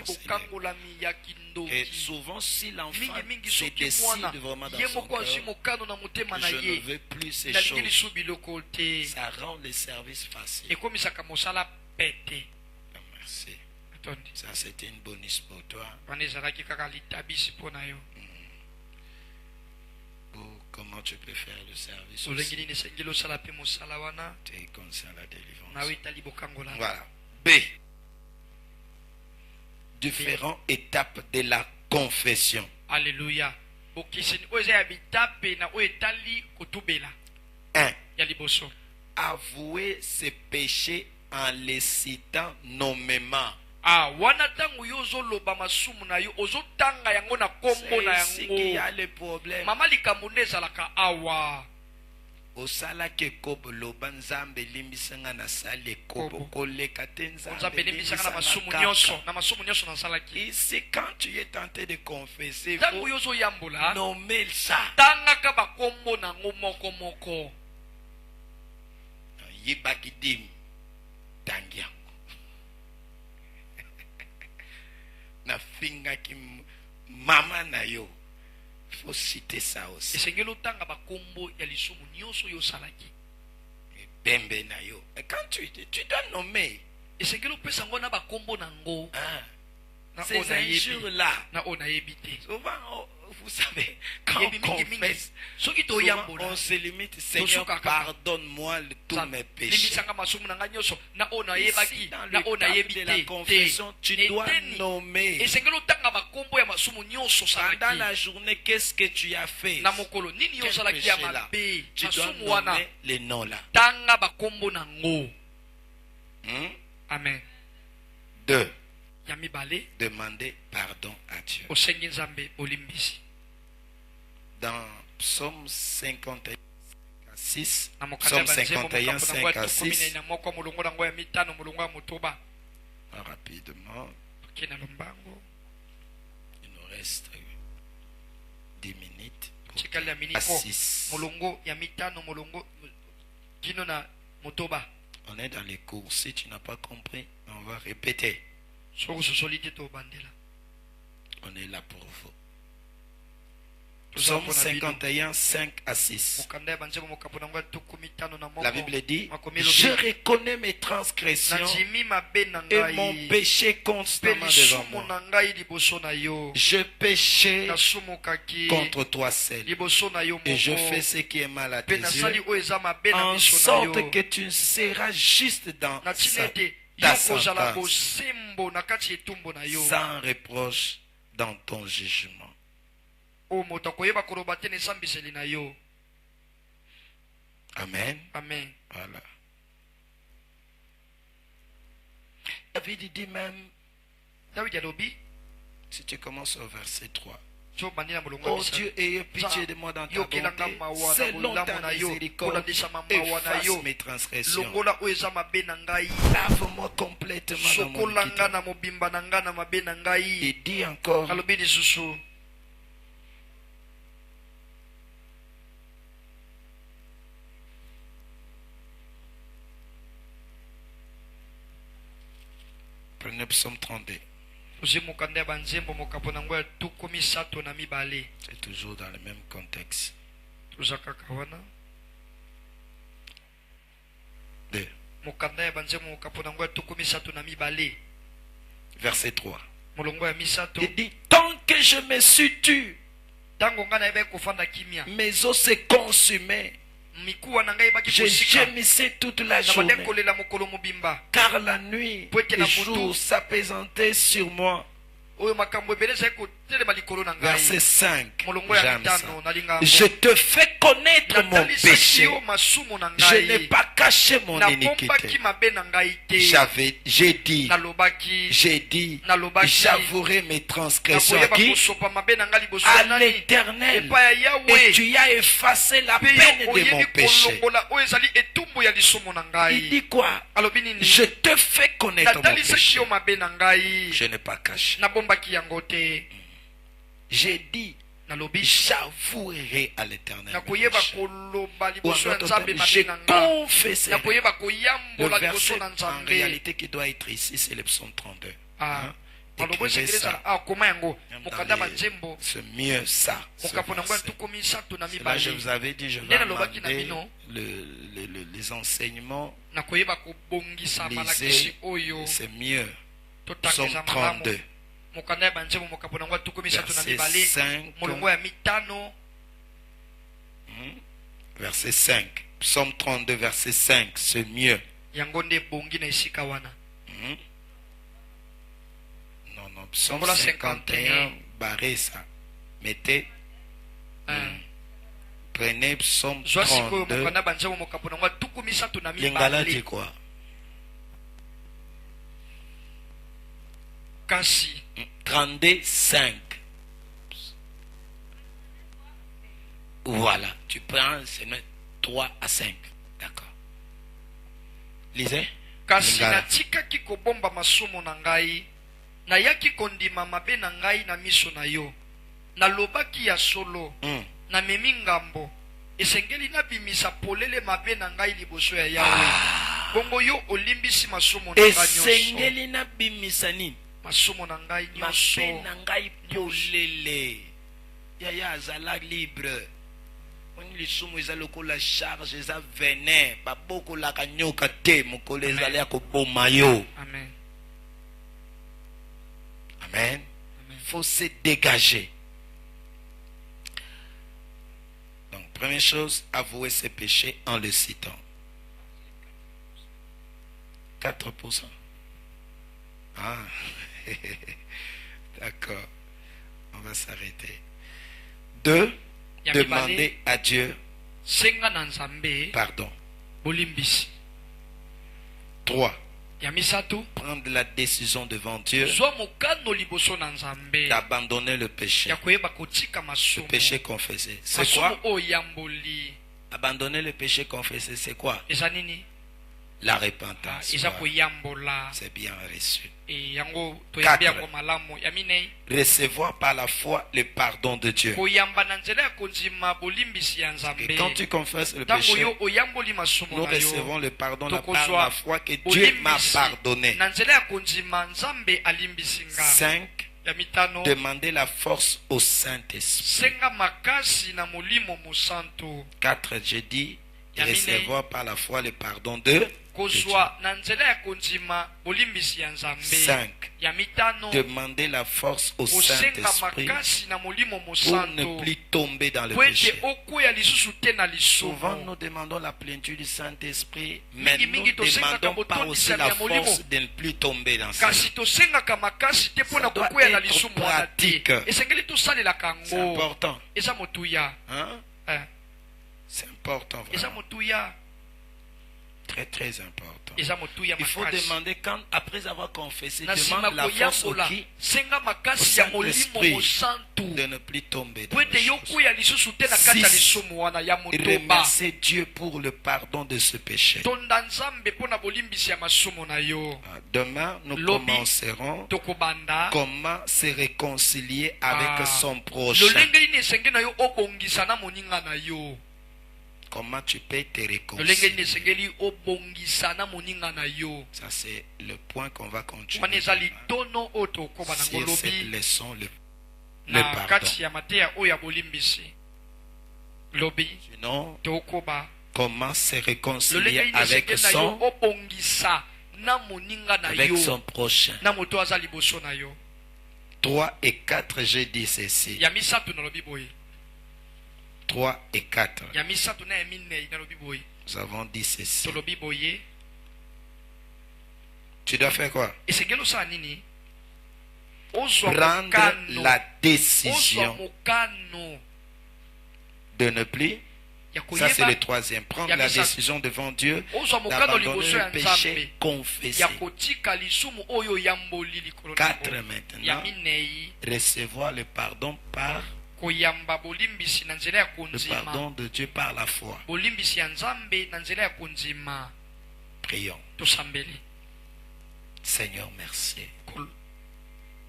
sorcellerie. Et souvent, si l'enfant se décide vraiment dans son cœur, je ne veux plus ces choses, ça rend le service facile. Merci. Ça, c'était une bonus pour toi. Comment tu peux faire le service aussi. Tu concerne la délivrance. Voilà. B. Différentes étapes de la confession. Alléluia. 1. Avouer ses péchés en les citant nommément. C'est ici qu'il y a le problème. Osala ke kobo loba nzambe limbisanga na sale kobo koleka te nzambe limbisanga na kaka. Ici quand tu es tenté de confesser, faut nommer ça. Yibakidim tangiango na finga ki mama na yo. Il faut citer ça aussi. Bembe na yo. Et quand tu dois nommer. Ces injures-là. Souvent, vous savez, quand on confesse, souvent, on se limite. Seigneur, pardonne-moi tous mes péchés. Ici, dans l'étape de la confession, tu dois nommer. Pendant la journée, qu'est-ce que tu as fait? Quel péché-là? Tu dois nommer les noms-là. Amen. 2. Demander pardon à Dieu. Dans Psaume 51, 6, Psaume 51, 5 à 6, rapidement, il nous reste 10 minutes pour à 6. On est dans les cours. Si tu n'as pas compris, on va répéter. On est là pour vous. Psaume 51, 5 à 6. La Bible dit, je reconnais mes transgressions et mon péché constamment devant moi. Je péchais contre toi seul et je fais ce qui est mal à tes yeux, en sorte que tu seras juste dans ta sentence, sans reproche dans ton jugement. Amen. Amen. Voilà. David dit même, si tu commences au verset 3, oh Dieu, ayez pitié de moi dans ta bonté, selon ta miséricorde, efface mes transgressions. Lave-moi complètement dans mon iniquité. Et dit encore, prenez Psaume 32. C'est toujours dans le même contexte. 2. Verset 3. Il dit, tant que je me suis tué, mes os se consumaient. Je gémissais toute la journée, car la nuit et le jour s'apaisantaient sur moi. Verset 5. J'aime ça. Je te fais connaître mon péché. Je n'ai pas caché mon iniquité. J'ai dit, j'avouerai mes transgressions à qui? À l'Éternel. Et tu as effacé la peine de mon péché. Il dit quoi? Je te fais connaître mon péché. Je n'ai pas caché. J'ai dit, j'avouerai à l'Éternel. J'ai confessé. Le verset en réalité qui doit être ici, c'est le psaume 32. Écrivez ça. C'est mieux ça. Là, je vous avais dit, je vais demander les enseignements. Lisez, c'est mieux. Psaume 32. Verset 5. Verset 5. Psaume 32, verset 5. C'est mieux. Non, non. Psaume 51. Barrez ça. Mettez. Prenez Psaume 32. Lingala dit quoi? Kasi 32, 5. Voilà, tu prends, c'est 3 à 5. D'accord. Lisez. Kasi natikaki kobomba masumu na ngai, nayaki kondima mabe na ngai na miso na yo, nalobaki ya solo, na memi ngambo, esengeli nabimisa polele mabe na ngai liboso ya Yawe. Bongo yo olimbisi masumu na ngai nyonso. Esengeli nabimisa nini? Masumu na ngai nyonso. Mabe na ngai polele. Yaya azala libre. On lisumu eza lokola charge eza venin. Baboko la kanyoka te mokolo ezali ya koboma yo. Amen. Amen. Faut se dégager. Donc première chose, avouer ses péchés en le citant. 4%. Ah. D'accord. On va s'arrêter. 2. Demander à Dieu pardon. 3. Prendre la décision devant Dieu d'abandonner le péché. Le péché confessé. C'est quoi? Abandonner le péché confessé, c'est quoi? La repentance. C'est bien reçu. 4. Recevoir par la foi le pardon de Dieu. Et quand tu confesses le péché, nous recevons le pardon par la foi que Dieu m'a pardonné. 5. ya mitano Demandez la force au Saint-Esprit. senga makasi na molimo mosantu 4. J'ai dit Ya mine. recevoir par la foi le pardon de kozwa na nzela ya kondima bolimbisi ya nzambe 5. ya mitano Demandez la force au kosenga Saint-Esprit makasi na molimo pour ne mosantu plus tomber dans le po ete péché. okwea lisusu te na Souvent lisumu nous demandons la plénitude du Saint-Esprit, Mingi, mais nous mingi, ne tosengaka demandons pas aussi botondisa la ya molimo. force de ne plus tomber dans ça. kasi tosengaka makasi te mpo na Ça doit kokwea na être lisumu wana te pratique. esengeli tosalelaka C'est yango important. eza motuya Hein? Eh, C'est important, eza vraiment. motuya Très, très important. eza motuya Il faut makasi demander, quand, après avoir confessé, na nsima demande la force au koyambola qui senga makasi ya molimo Saint-Esprit mosantu de ne plus tomber dans po les ete yo choses. kwea lisusu te na kati ya Six. lisumu wana ya motoba Remerciez Dieu pour le pardon de ce péché. tonda nzambe mpo na bolimbisi ya masumu na yo Demain, nous Lobby. commencerons tokobanda comment se réconcilier avec Ah. son prochain. lolenge nini esenge na yo obongisa na moninga na yo Comment tu peux te lolenge nini réconcilier. esengeli obongisa na moninga na yo Ça, c'est le point qu'on va continuer. wana eza litono oyo tokoba nango Sur cette lobi leçon, le na pardon. kati ya mateya oyo ya bolimbisi lobi Sinon, tokoba comment se lolenge réconcilier nini avec esenge na yo son, obongisa na moninga na avec yo son prochain. na moto aza liboso na yo 3 et 4, j'ai dit ceci. ya misato nalobi boye 3 et 4. ya misato na ya minei nalobi boye Nous avons dit ceci. tolobi boye Tu dois faire quoi? esengeli osala nini ozwa Prendre mokano la ozwa décision mokano de ne plus. ya Ça, c'est le koyeba 3e. Prendre Ya la misato. décision devant Dieu ozwa mokano d'abandonner liboso ya le péché nzambe confessé. ya kotika lisumu oyo yamboli likolo na 4 yango. ya maintenant. minei Recevoir le pardon par koyamba bolimbisi na nzela ya le kondima pardon de Dieu par la foi. bolimbisi ya nzambe na nzela ya kondima Prions. tosambeli Seigneur, merci.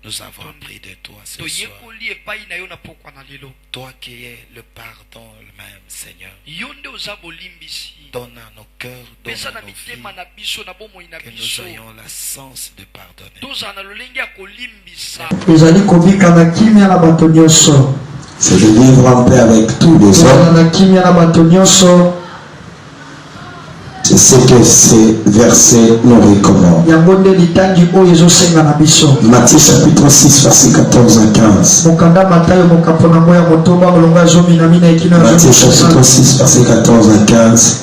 Nous avons appris de toi ce soir. toyekoli epai na yo na pokwa na lelo Toi qui es le pardon même, Seigneur. yo nde oza bolimbisi Donne à nos cœurs, donne pesa à na nos mitema vies na biso na bomoi na que nous biso ayons la sens de pardonner. tozala na lolenge ya kolimbisa ezali kobika na kimia na bato nyonso C'est de vivre en paix avec tous les kozala hommes. na kimia na bato nyonso C'est ce que ces versets nous recommandent. yango nde litangi oyo ezosenga na biso Matthieu chapitre 6, verset 14 à 15. mokanda matayo mokapo nango ya motoba molongo ya zomi na mina ekino ya Matthieu zomi chapitre 6, verset 14 à 15.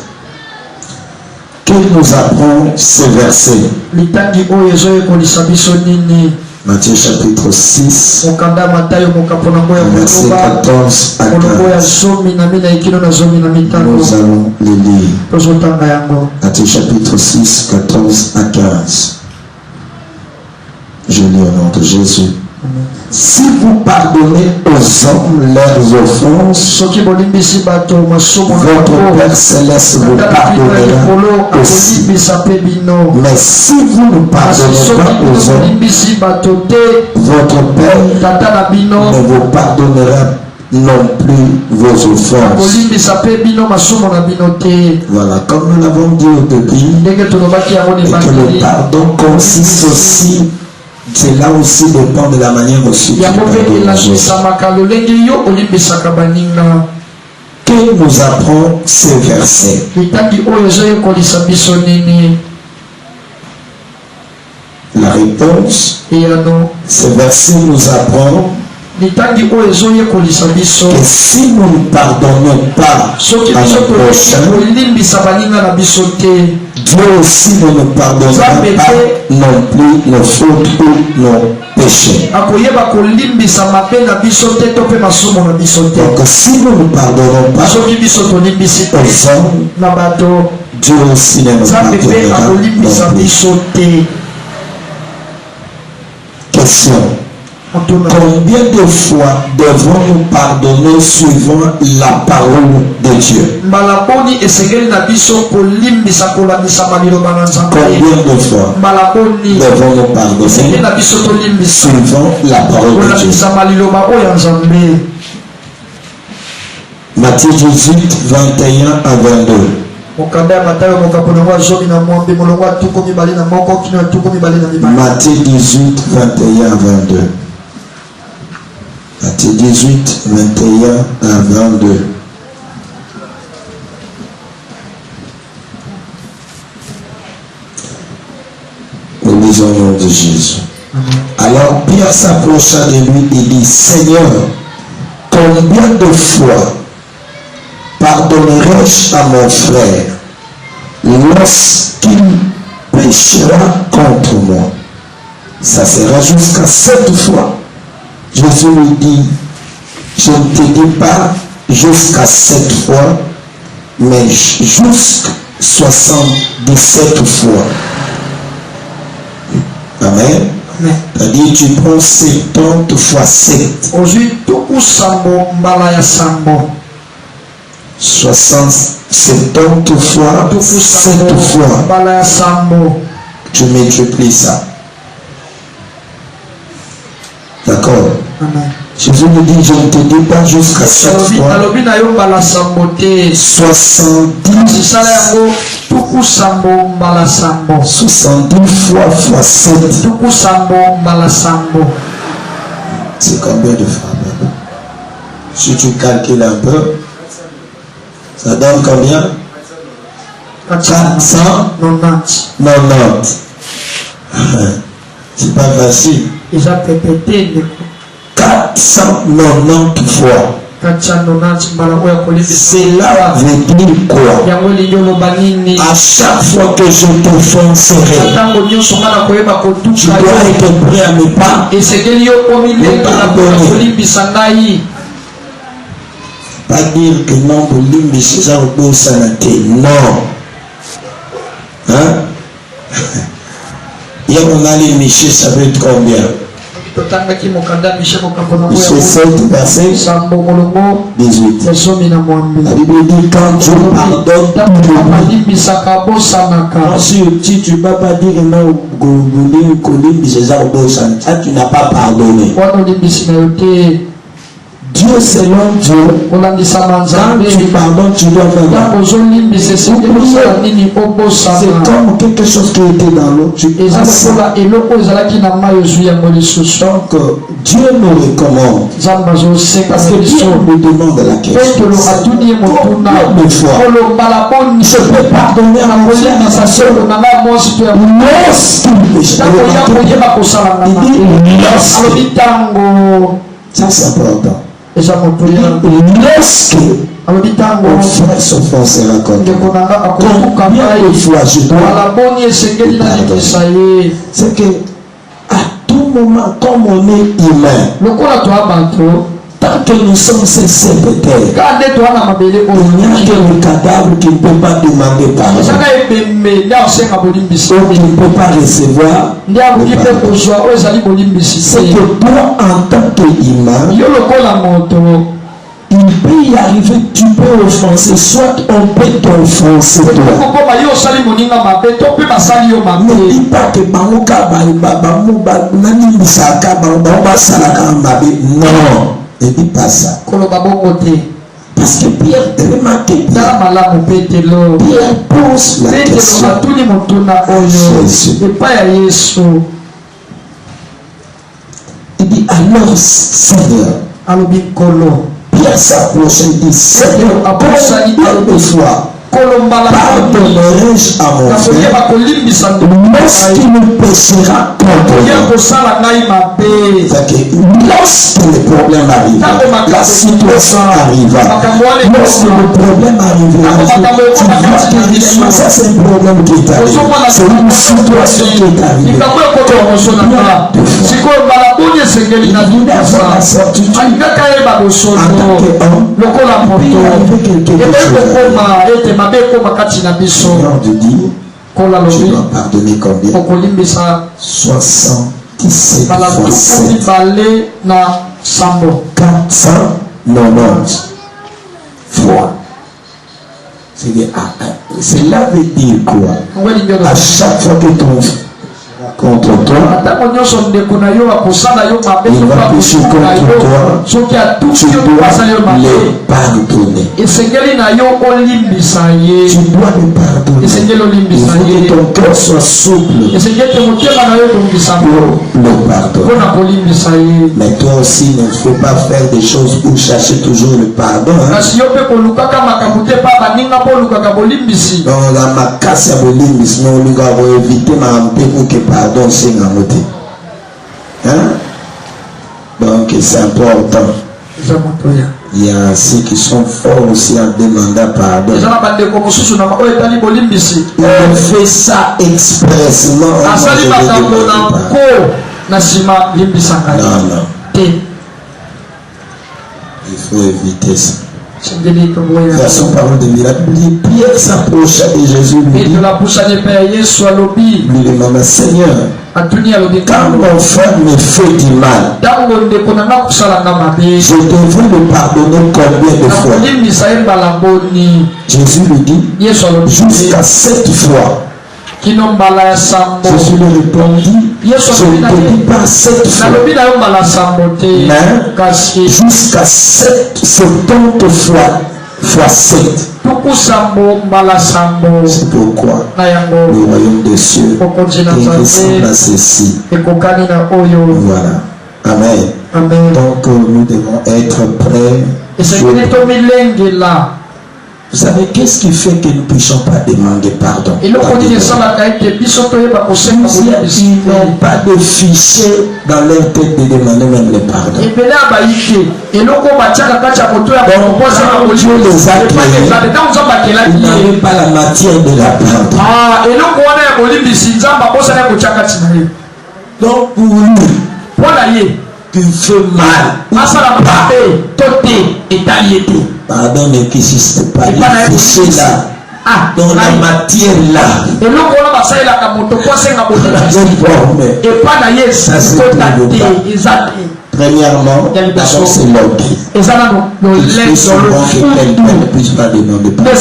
Qu'il nous apprend ces versets? litangi oyo ezoyekolisa biso nini Matthieu chapitre 6, mokanda matayo mokapo nango ya verset motoba 14 à molongo ya 15. zomi na mina ekino na zomi na mitano Nous allons les lire. tozotanga yango Matthieu chapitre 6, 14 à 15. Je lis au nom de Jésus. Si vous pardonnez aux hommes leurs offenses, soki bolimbisi bato masumu na votre bango Père Céleste vous Tata na likolo pardonnera aussi. akolimbisa mpe bino Mais si vous ne kasi pardonnez soki pas bino aux hommes, bolimbisi bato te votre Père tata na bino ne vous pardonnera non plus vos offenses. akolimbisa mpe bino masumu na bino te Voilà, comme nous l'avons dit au début, ndenge tolobaki yango et que le libandeli pardon consiste aussi, cela aussi dépend de la manière aussi tu yango mpe pardonnes aux autres. elasisamaka lolenge yo olimbisaka baninga Que nous apprend ces versets? litangi oyo ezoyekolisa biso nini La réponse, eyano ces versets nous apprend litangi oyo ezoyekolisa biso que si nous ne pardonnons pas soki à biso nos tokoki prochains, kolimbisa baninga na biso te Dieu aussi ne nous pardonnera pas non plus nos fautes ou nos péchés. akoyeba kolimbisa mabe na biso te to mpe masumu na biso te Donc si nous ne pardonnons pas soki biso tolimbisi te aux hommes, na bato Dieu aussi ne nous nzambe mpe pardonnera akolimbisa non plus. biso te Question. Otuna. Combien de fois devons-nous pardonner suivant la parole de Dieu? mbala boni esengeli na biso kolimbisa kolandisama liloba na nzambe Combien de fois mbala boni devons-nous esengeli pardonner na biso tolimbisa suivant la parole de Dieu? kolandisama liloba oyo ya nzambe Matthieu 18, 21 à 22. mokanda ya matayo mokapo nango ya zomi na mwambe molongo ya tuku mibale na moko kino ya tuku mibale na mibale Matthieu 18, 21 à 22. Acte 18, 21 à 22. Nous lisons au nom de Jésus. Alors Pierre s'approcha de lui et dit, Seigneur, combien de fois pardonnerai-je à mon frère lorsqu'il péchera contre moi? Ça sera jusqu'à 7 fois. Jésus lui dit, je ne te dis pas jusqu'à 7 fois, mais jusqu'à 77 fois. Amen. C'est-à-dire tu prends 70 fois 7. 70 fois 7 fois. Tu multiplies ça. D'accord. Jésus nous dit, je ne te dis pas jusqu'à 7 fois. 70. 70 fois 7. C'est combien de fois? Si tu calcules un peu, ça donne combien? 490. C'est pas facile. 490 fois. Cela veut dire quoi? À chaque fois que je t'offenserai, tu dois être prêt à me pardonner. Pas dire que non, non. Hein? Hier on a les Michel, ça veut être combien? Michel 7, verset 18. La Bible dit quand Dieu pardonne, si tu ne vas pas dire non, tu n'as pas pardonné. Dieu selon Dieu, quand tu pardonnes, tu dois faire. C'est comme quelque chose qui était dans l'eau. Donc Dieu nous recommande. Parce que Dieu nous demande la question. Combien de fois je peux pardonner à mon frère et à sa soeur lorsqu'il péche? Il dit lorsque. Ça c'est important. Lorsque mon frère s'offensera contre moi, combien de fois je dois pardonner? C'est que à tout moment, comme on est humain, tant que nous sommes ces serviteurs, il n'y a que le cadavre qui ne peut pas demander pardon, qui ne peut pas recevoir. C'est que toi, en tant qu'humain, il peut y arriver, tu peux offenser, soit on peut t'offenser toi. Ne dis pas que non. Ne dis pas ça. Parce que Pierre pose la question à Jésus. Il dit alors Seigneur. Pierre s'approche et dit Seigneur, combien de fois pardonnerai-je à mon frère lorsqu'il me péchera contre moi? Lorsque le problème arrive, la situation arrive, lorsque le problème arrive, tu vois que ça c'est un problème qui est arrivé, c'est une situation qui est arrivée. Il a voulu avoir la certitude en tant qu'homme, il peut arriver quelque chose. Seigneur de dire, tu dois pardonner combien? 77 fois 7. 490 fois. Cela veut dire quoi? À chaque fois que ton contre toi, il va pécher contre toi, tu dois les pardonner. Tu dois les pardonner. Il faut que ton cœur soit souple pour le pardonner. Mais toi aussi, il ne faut pas faire des choses pour chercher toujours le pardon. Donc la macasse à bolimbis, mais on va éviter ma pour que pardon c'est ngamoté. Hein? Donc c'est important. Il y a ceux qui sont forts aussi en demandant pardon. Il fait ça expressement. Non. Il faut éviter ça. Version parole de miracle. Pierre s'approcha de Jésus lui demanda, Seigneur, quand mon frère me fait du mal, je devrais le pardonner combien de fois? Jésus lui dit, jusqu'à 7 fois. Jésus lui répondit, je ne te dis pas 7 fois, mais jusqu'à 70 fois 7. C'est pourquoi le royaume des cieux ressemble à ceci. Voilà. Amen. Donc nous devons être prêts. Vous savez, qu'est-ce qui fait que nous ne puissions pas demander pardon? Ils n'ont pas de fichier dans leur tête de demander même le pardon. Donc, Dieu les a créés, ils n'avaient pas la matière de la pardon. Donc, pour lui, qui fait mal, pardon n'existe pas. Il fichier là, dans la matière là, premièrement, d'abord c'est l'ordre. Il faut souvent que quelqu'un ne puisse pas demander pardon.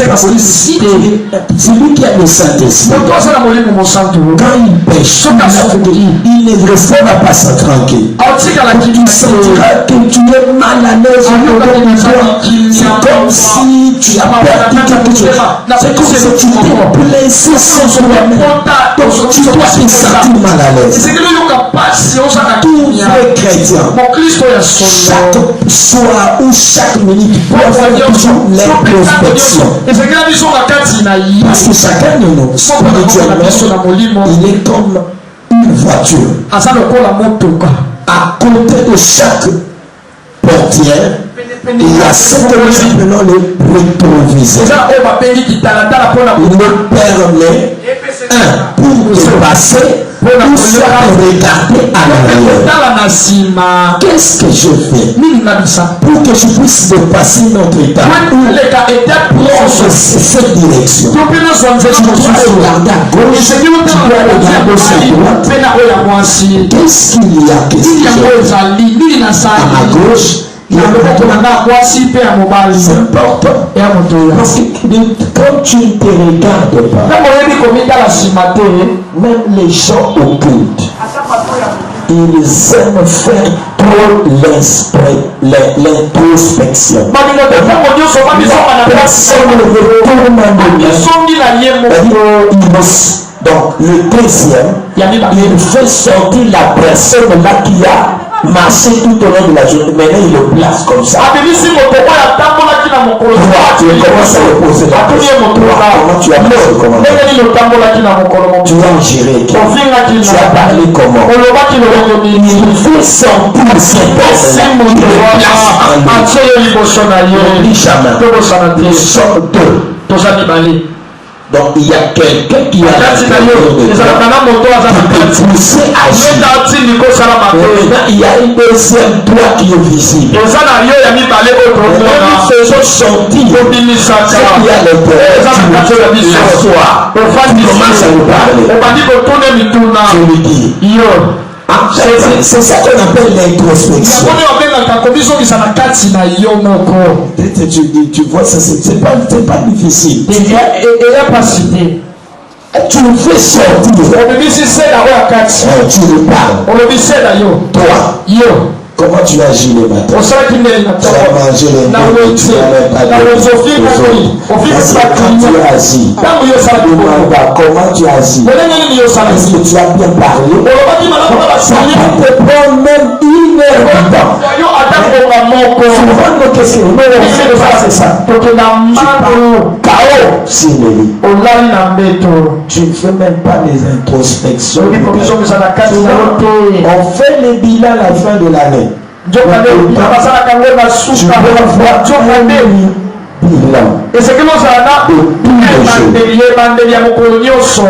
Parce que si celui qui a le Saint-Esprit, quand il pêche, il ne restera pas ça tranquille. Tu sentiras que tu es mal à l'aise. C'est comme si tu as perdu quelque chose. C'est comme si tu t'es blessé sans toi-même. Donc tu dois te sentir mal à l'aise. Tout vrai chrétien, chaque soir ou chaque minute, doit faire toujours l'introspection. Parce que chacun de nous, spirituellement, il est comme une voiture. À côté de chaque portière, il y a ce que nous appelons le rétroviseur. Il nous permet, pour te passer, pour regarder à l'arrière. Qu'est-ce que je fais pour que je puisse dépasser notre état? Prends cette direction. Tu dois regarder à gauche, tu dois regarder sur droite. Qu'est-ce qu'il y a? À ma gauche, c'est important. Parce que quand tu ne te regardes pas, même les gens occultes, ils aiment faire trop l'introspection. Personne ne retourne donc le deuxième, il fait sortir la personne là qui a marché tout au long de la journée. Maintenant il le place comme ça. Tu commences à le poser la question. Comment tu as fait? Tu as géré. Tu as parlé comment? Il fait sortir cette personne qui le place en lui. Ils sont deux. Donc il y a quelqu'un qui a poussé à agir. Maintenant il y a une deuxième toi qui est visible. Nous faisons sortir ce qu'il y a l'intérieur. Tu commences à nous parler. Je lui dis. C'est ça qu'on appelle l'introspection. Tu vois, c'est pas difficile. Tu le fais sortir. Tu lui parles. Toi, comment tu agis le matin? Tu as mangé le matin, tu n'as même pas de quand tu agis, comment tu agis? Est-ce que tu as bien parlé? Ça peut te prendre même 1 heure de temps. Souvent nos questions, c'est ça. Tu ne fais même pas les introspections. On fait les bilans à la fin de l'année. Tu peux voir bilan. Et c'est que nous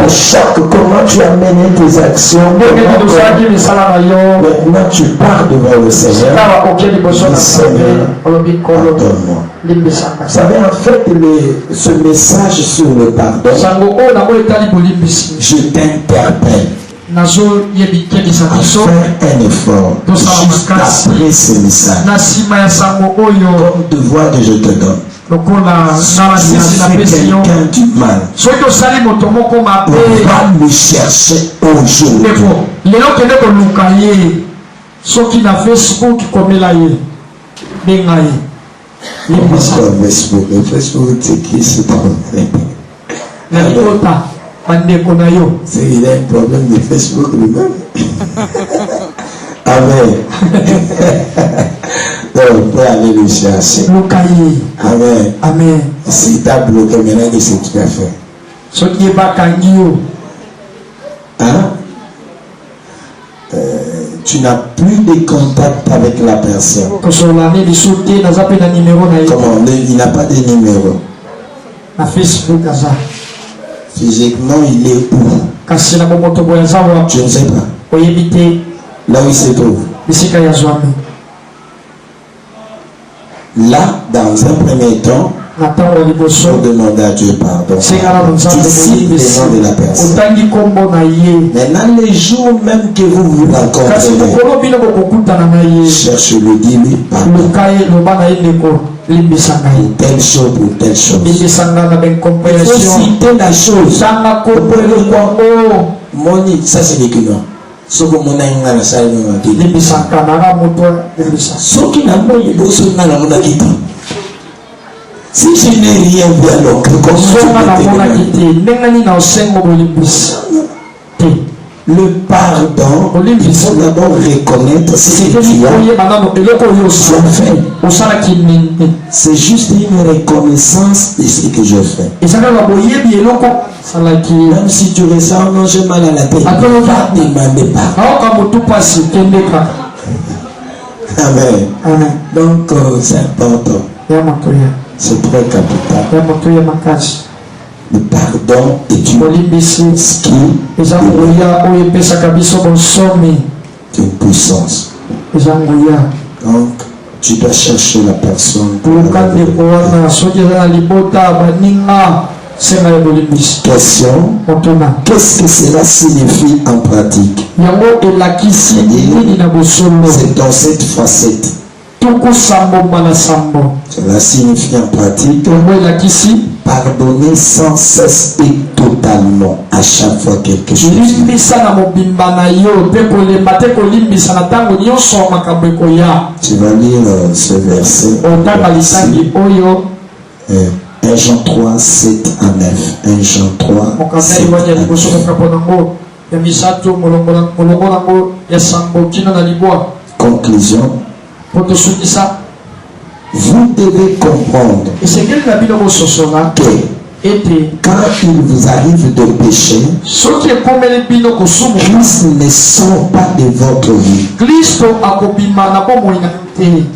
chaque comment tu as mené tes actions. Maintenant tu pars devant le Seigneur. Seigneur, pardonne-moi. Vous savez, en fait, ce message sur le pardon, je t'interpelle à faire un effort juste après ce message. Comme devoir que je te donne. Si tu as fait quelqu'un du mal, on va le chercher aujourd'hui. Facebook, c'est qui ce problème? C'est il a un problème de Facebook lui-même. Amen. Donc, on peut aller le chercher. Amen. Amen. Si tu as bloqué, maintenant, qu'est-ce que tu as fait? Hein? Tu n'as plus de contact avec la personne. Comment? Il n'a pas de numéro. Physiquement, il est où? Je ne sais pas. Là où il se trouve. Là, dans un premier temps, pour demander à Dieu pardon. Tu cites le nom de la personne. Maintenant, les jours même que vous vous rencontrez, cherche-le, dis-lui pardon. Telle chose pour telle chose. Il faut citer la chose. Moni, ça c'est des clients. Ce que mon ami a ça, si je n'ai rien vu alors, comment tu le pardon, il faut d'abord reconnaître ce que tu as fait. C'est juste une reconnaissance de ce que je fais. Même si tu ressens, non, j'ai mal à la tête, va demander pardon. Amen. Donc, c'est important. C'est très capital. Le pardon est une skill d'une puissance. Donc, tu dois chercher la personne. Question. Qu'est-ce que cela signifie en pratique? C'est dans cette facette. Cela signifie en pratique pardonner sans cesse et totalement à chaque fois quelque chose. Tu vas lire ce verset. 1 Jean 3, 7 à 9. 1 Jean 3, 7 à 9. Conclusion. Vous devez comprendre que quand il vous arrive de pécher, Christ ne sort pas de votre vie.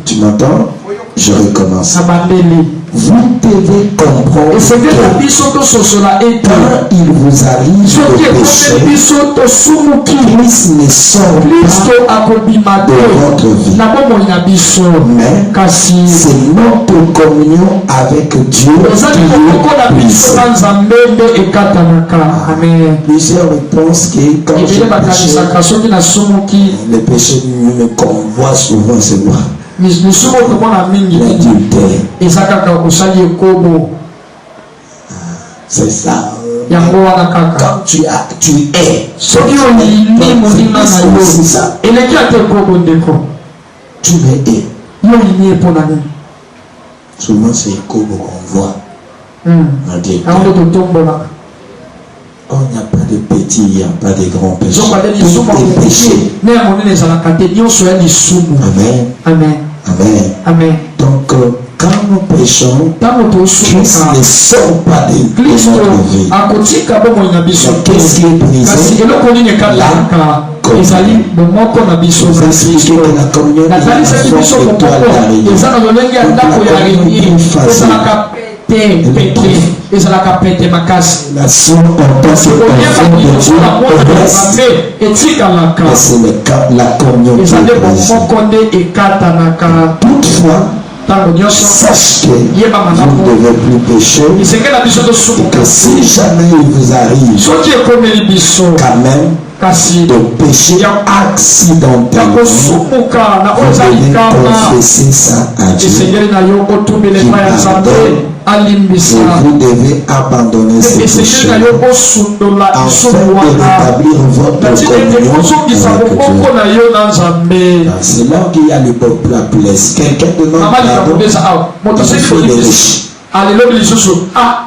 Tu m'entends? Je recommence. Vous devez comprendre que quand il vous arrive de pécher, Christ ne sort pas de votre vie. Mais c'est notre communion avec Dieu qui est puissante. Plusieurs pensent que quand je péché, le péché me convoit souvent, c'est moi. C'est ça. yango wana kaka Quand tu es. soki olingi moninga na yo C'est ça. eleki ate koko ndeko Tu es. yo olingi ye mpo na nini Souvent c'est Kobo qu'on voit. On dit yango totombolaka oh, il n'y a pas de petits, il n'y a pas de grands péchés. zokade Tout lisumu est péché. ne ya monene ezalaka te nyonso ya lisumu Amen. amen Amen. amen Donc, quand nous péchons, ntango Christ tosumuka ne sort pas de kristo notre vie. akotika bomoi na biso Mais qu'est-ce qui est brisé? kasi eloko nini ekatalaka ezali bomoko na biso Vous na expliquez kristo que la communion est natalisaki la biso forme étoile bomoko d'araignée. eza na lolenge ya ndako ya araignée ezalaka pete ezalaka pete makasi La source en tant oyeba liboso na mwana que na reste, nzambe etikalaka mais c'est la communion qui eza nde est brisée. bomoko nde ekatanaka Toutefois, ntango nyonso sache que yeba vous malamu ne devez plus pécher esengeli na biso et tosumuka que si jamais il vous arrive soki ekomeli biso quand même kasi de pécher ya accidentellement, kosumuka na oyo eza vous devez likama confesser ça à Dieu. esengeli na yo otumbela epai ya nzambe alimbisa Et vous devez abandonner ces esengeli péchés na yo osundola afin lisumu de wana rétablir votre natina ete communion kozongisa avec moboko Dieu. na yo na nzambe C'est là qu'il y a le peuple appelé. Quelqu'un demande mama pardon, likabobesa awa moto il aseki fait des kolibisa riches. alelobi lisusu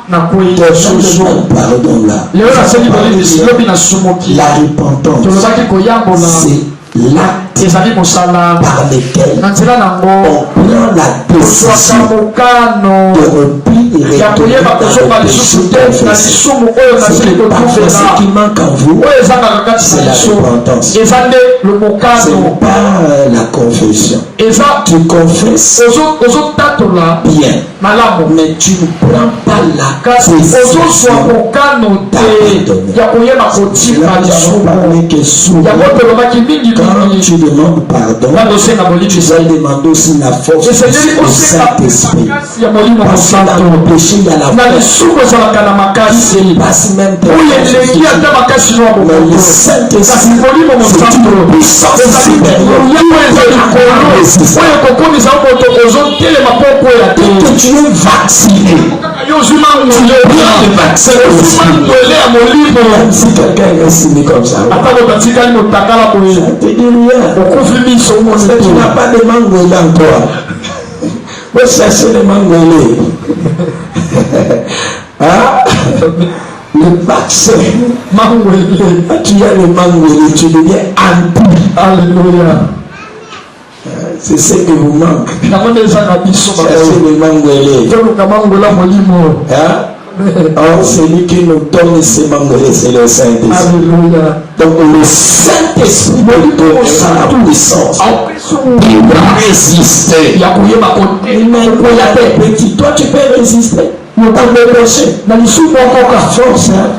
nakwei Quelqu'un lisusu demande pardon là. lelo naseli kolibisi lobi nasumuki La repentance, tolobaki koyambola c'est l'acte ezali mosala par lequel na nzela nango on prend la kozwaka décision mokano de repli et ya retourner koyeba dans kozonga le lisusu péché te na confessé. lisumu oyo nasili C'est parfois ce qui kotufela manque en vous, oyo ezangaka kati c'est na la biso repentance. eza nde le Ce mokano n'est pas la confession. eza Tu confesses ozotatola bien, malamu mais tu ne prends pas la kasi ozozwa décision mokano te ya koyeba C'est kotika là que nous avons lisumu parlé que souvent, yango tolobaki mingi quand mingi tu demandes pardon, wana osenga tu bolimbisa dois demander aussi la force esengeli du osenga Saint-Esprit. makasi ya molimo Parce que dans le mosantu péché, il y a la na force. lisumu ezalaka na makasi Il passe même pas oyo eleki ata makasi no ya mais le bomoto kasi Saint-Esprit, molimo mosantu ezali yango eza likolo oyo kokomisa moto ozotelema mpo okwela te que tu es vacciné. yo ozwi mangwele ozwi mangwele ya molimo Même si quelqu'un est vacciné comme ça, ata moto atikali motakala boye ça te dit rien. okufi miso Parce que tu omoni n'as pas de manguele en toi. Va chercher les manguele. Hein? Le vaccin. mangwele Quand tu as le manguele, tu deviens impur. alleluya C'est ce qui vous manque. yango nde ezaka biso Cherchez le manguele. toluka mangwele ya molimo Hein? Or, celui qui nous donne ces manguele, c'est le Saint-Esprit. alleluya Donc, le Saint-Esprit nous donnera la puissance apesi pour résister. ya koyeba Koya te petit, toi tu peux résister. Dans le péché. na lisumu okoka Force, hein?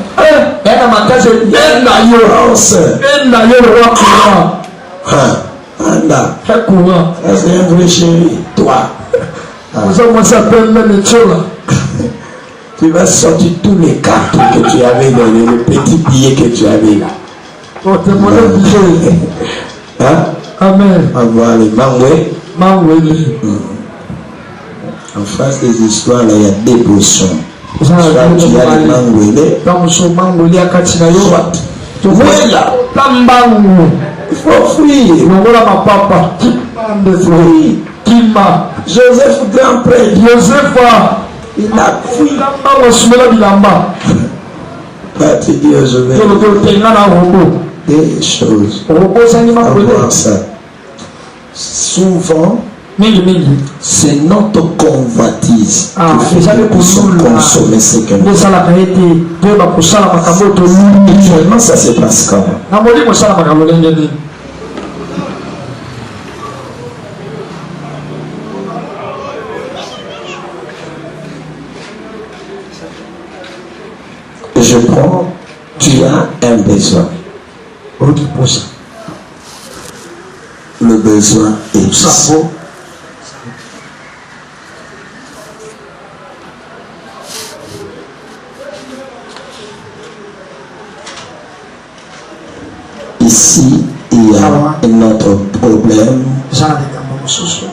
ena makasi ena yo Force. ena yo lowa courant Anda. courant Ça c'est un vrai chéri. Toi. oza mwasi apembe metiola Tu vas sortir tous les cartes que tu avais dans le petit billet que tu avais là. otemone bije Hein? amen Avoir les mangouets. mangwele En face des histoires, là, il y a des potions. eza Soit tu as les na mangouets. tamoso mangwele ya kati na yo Voilà. ta mbangu Il faut fuir. longola mapapa kipande Fuir. kima Joseph, grand prêtre, yosefa il a fui. ta mbangu asumela bilamba Pas te dire, je vais tolokotenga na robo des choses. robo ozangi mangwele Avoir ça. Souvent, mingi c'est notre convoitise Ah, qui fait déjà que le nous sommes contrôle, là. consommés ce que nde nous faisons. esalaka ete toyeba kosala makambo oyo toluli Actuellement, ça se passe comment? na molimo osala makambo ndenge nini Je prends, tu as un besoin. okiposa Le besoin est ici. sango Ici, il y a un autre problème. eza na likambo mosusu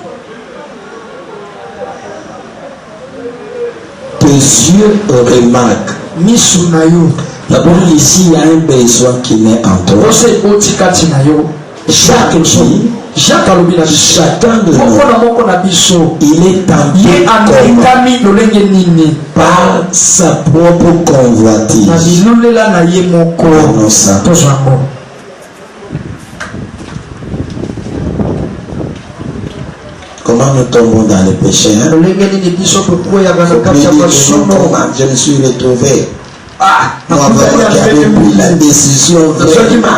Tes yeux remarquent D'abord, ici, il y a un besoin qui naît en toi. Chaque vie, chacun de nous, il est tenté par sa propre convoitise. Comment nous tombons dans le péché, hein? Je me suis retrouvé. Moi, vraiment, qui avait pris la décision vraiment.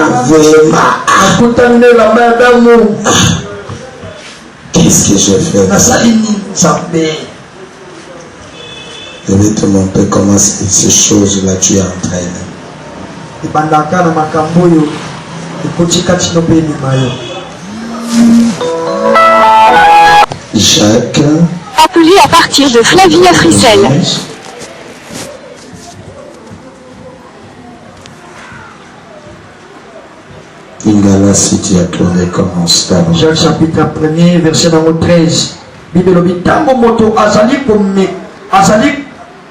Qu'est-ce que je fais? Je vais te montrer comment ces choses-là tu entraînes. Jacques. Appelé à partir de Flavia Frissel. Ingala, si tu as trouvé, commence d'abord. Jacques chapitre 1er, verset 13. Bible dit tango moto azali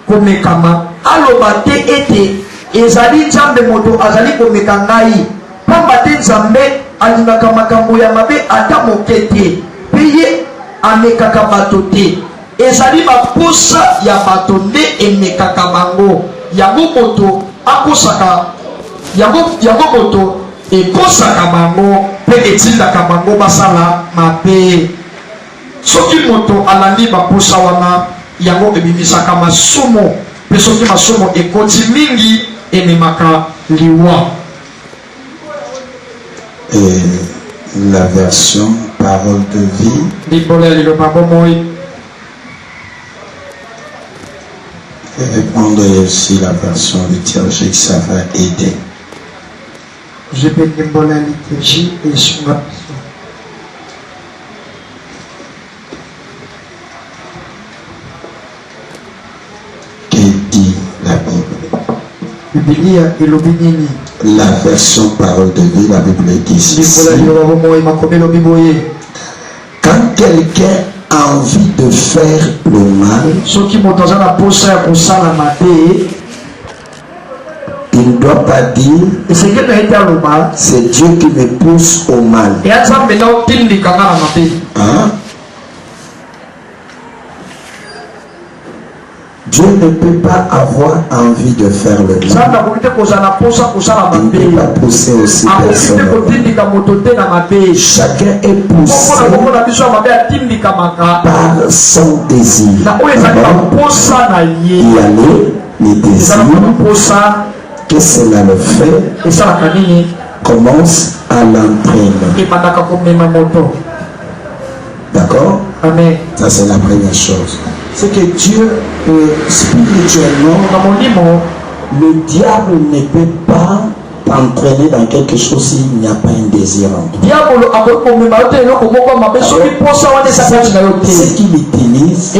komekama aloba te ete ezali nzambe moto azali komeka ngai pamba te nzambe alingaka makambo ya mabe ata moke te mpe ye amekaka bato te ezali baposa ya bato nde emekaka bango yango moto akosaka yango moto ekosaka bango mpe etindaka bango basala mabe. Soki moto alandi baposa wana yango ebimisaka masumu mpe soki masumu ekoti mingi ememaka liwa. Et la version parole de vie, et répondre aussi la version liturgique, ça va aider. Je peux dire la liturgie et sur la Que dit la Bible? La version parole de vie, la Bible dit ceci. Quand quelqu'un a envie de faire le mal, il ne doit pas dire c'est Dieu qui me pousse au mal. Hein? Dieu ne peut pas avoir envie de faire le mal. Il ne peut pas pousser aussi personne. Chacun est poussé par son désir. Y aller, les désirs, que cela le fait, commence à l'entraîner. D'accord? Amen. Ça, c'est la première chose. C'est que Dieu, spirituellement, le diable ne peut pas t'entraîner dans quelque chose s'il n'y a pas un désir en toi. Ce qu'il utilise, c'est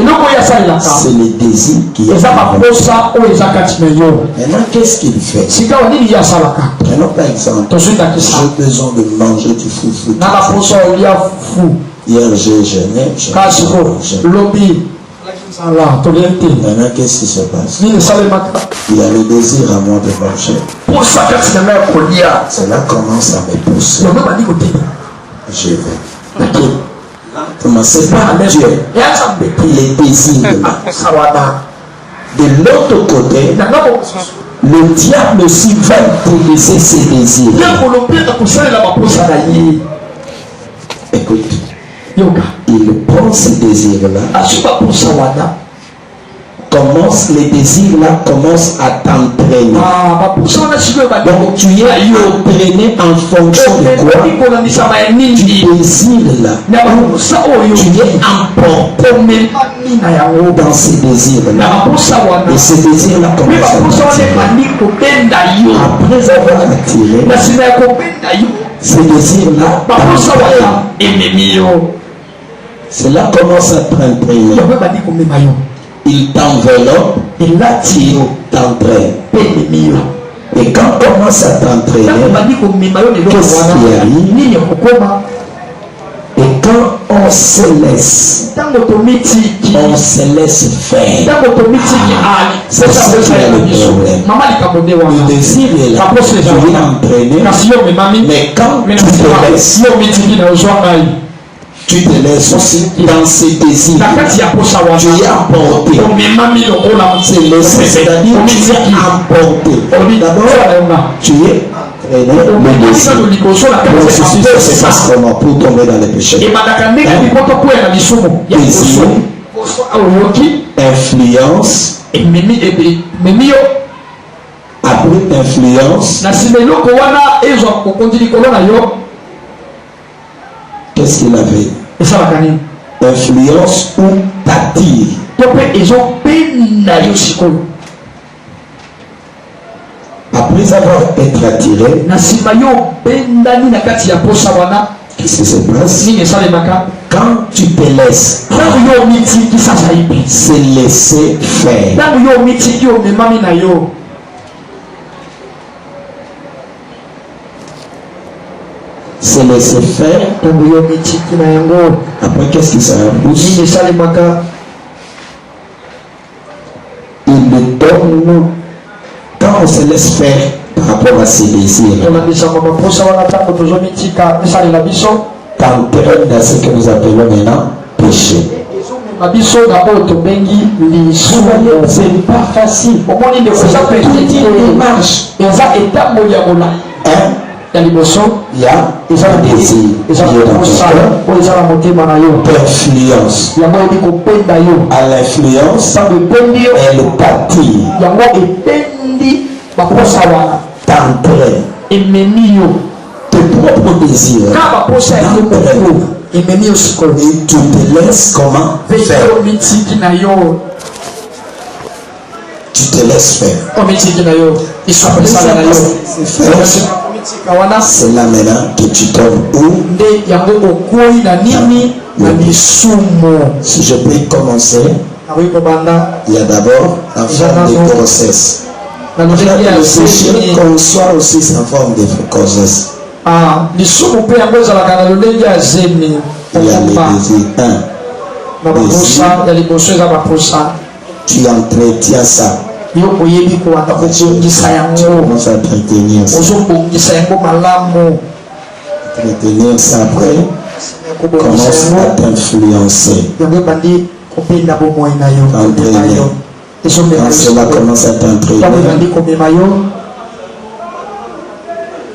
le désir qui est en toi. Maintenant, qu'est-ce qu'il fait? Maintenant, par exemple, j'ai besoin de manger du foufou. Hier, j'ai jeûné. Maintenant, qu'est-ce qui se passe? Il y a le désir à moi de manger. Cela commence à me pousser. Je vais. C'est pas Dieu. Les désirs. De l'autre côté, le diable aussi va utiliser ses désirs. Écoute. Il prend ces désirs-là. Les désirs-là commencent à t'entraîner. Donc tu es entraîné en fonction de quoi? Du désir-là. Tu es emporté dans ces désirs-là. Et ces désirs-là commencent à t'attirer. Après avoir attiré, ces désirs-là, cela commence à t'entraîner. Il t'enveloppe, il l'attire, t'entraîne. Et quand on commence à t'entraîner, qu'est-ce qui arrive? Et quand on se laisse faire, c'est ça qui est le problème. Le désir est là, tu es entraîné, mais quand tu te laisses, tu te laisses aussi dans ces désirs. Tu es emporté. C'est laissé, c'est-à-dire tu es emporté. D'abord, tu es entraîné, le désir. Le processus se passe comment pour tomber dans les péchés. Désir, influence, après influence, qu'est-ce qu'il avait? Influence ou t'attire. Après avoir été attiré, qu'est-ce qui se passe? Quand tu te laisses, c'est laisser faire. C'est laisser faire. Après, qu'est-ce qui ça pousse? Il le donne quand on se laisse faire par rapport à ses désirs. T'entraîne dans ce que nous appelons maintenant péché. C'est pas facile. Il y a un désir d'influence. À l'influence, elle t'attire, t'entraîne. Tes propres désirs et tu te laisses comment faire? Tu te laisses faire. C'est là maintenant que tu tombes où? Si je peux commencer, il y a d'abord la forme de grossesse. Le péché conçoit aussi sa forme de grossesse. Il y a les désirs. Tu entretiens ça. Tu commences à entretenir ça. Entretenir ça après commence à t'influencer. Quand cela commence à t'entraîner,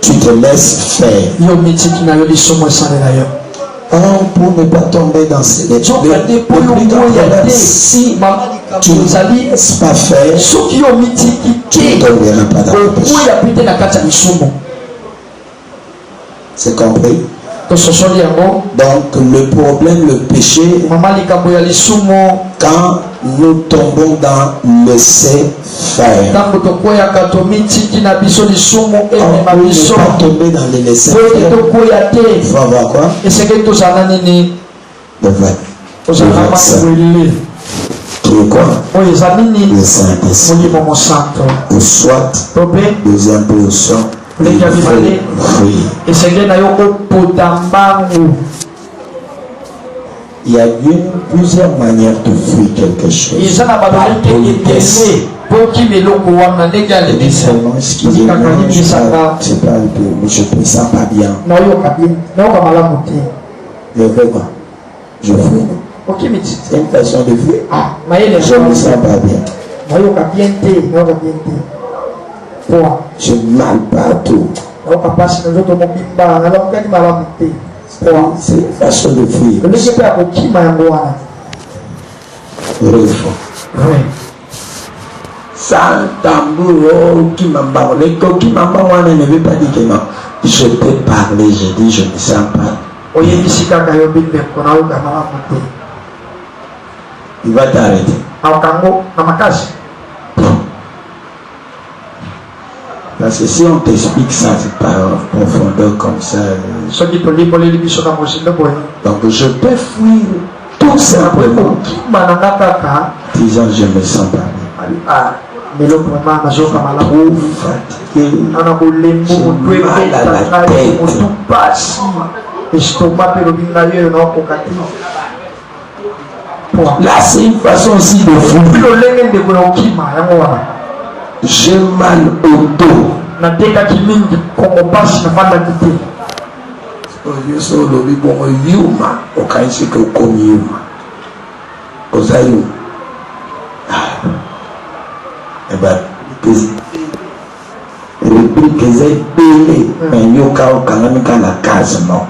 tu te laisses faire. Pour ne pas tomber dans ces détails. Si tu ne laisses pas faire, tu ne tomberas pas dans le péché. C'est compris? Donc le problème, le péché, quand nous tombons dans le laisser faire, on ne peut pas tomber dans le laisser faire. Il faut avoir quoi? Le qui est quoi? Le Saint-Esprit. Ou soit deuxième position, il y a plusieurs manières de fuir quelque chose. Excusez-moi, je ne me sens pas bien. Je fais quoi? Je fuis. C'est une façon de fuir. Je ne me sens pas bien. Je mal partout. C'est une façon de fuir. Sans tambour, qui m'a parlé, qui m'a parlé, ne veut pas dire que non. Je peux parler, je dis, je ne me sens pas. Il va t'arrêter. Parce que si on t'explique ça par profondeur comme ça, donc je peux fuir tout simplement. Disons, je me sens pas bien. Trop fatigué, j'ai mal à la tête. Là, c'est une façon aussi de fou. J'ai mal au dos. Rubrique est belle, mais il y a quand même la case non.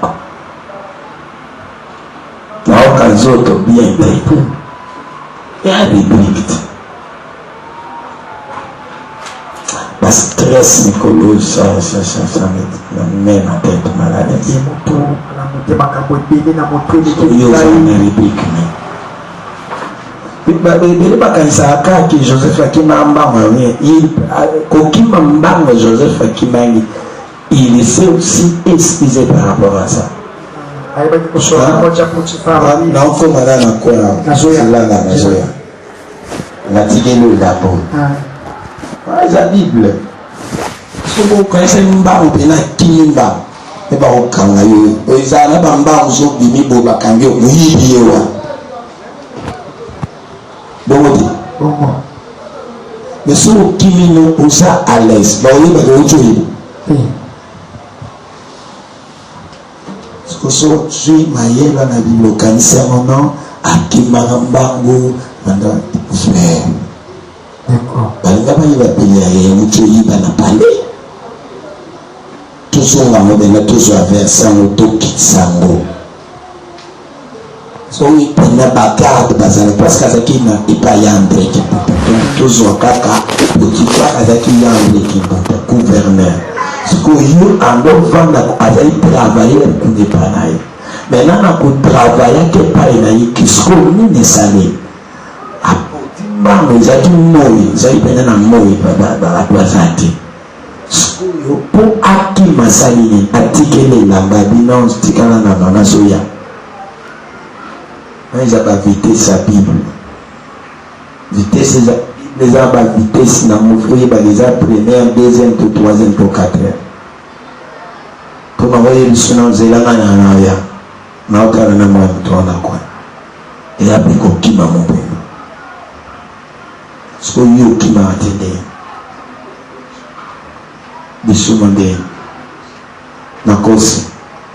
Il y a autre bien fait. Il y a des rubriques. Le stress, Nicolas, ça me met ma tête mal à l'aise. Il y a une rubrique. Joseph Akima Joseph Akima, il s'est aussi excusé par rapport à ça. Non, comme on a quoi la tigelo d'abord. La Bible. Si vous connaissez Mba ou bien Kimba, et bien au Kangayo, ils allaient Bamba ou Zo Bimi Boba Kangyo, oui, mais si vous kimino usa à l'aise, bah oui, bah oui, parce que si maïe va na Bible cancer non, akimarambango, manda frère. D'accord. Bah là bah il va payer à une chose il va na parler. Tout ça on va modérer tout ça vers ça auto quitte sango. So we pena bagarre parce que ça qui n'a pas yandre qui peut toujours kaka petit frère avec qui yandre qui peut gouverneur ce que you en vendre avec travailler pour des panaï maintenant on peut travailler que pas inaï qui se ni ne salé a bango za tu moi za ipena na moi ba kwa zati yo pour aki masali atikele na babina stikana na soya. Ils n'ont pas vitesse sa Bible. Vitesse la Bible, ils n'ont pas vitesse dans mon frère, ils ont première, deuxième, troisième, quatrième. Pour m'envoyer le son, ils ont rien. Mais aucun n'a pas de quoi. Et après, qui m'a mon père. Ce que vous qui m'a attendu. Des sous-mandés. D'accord.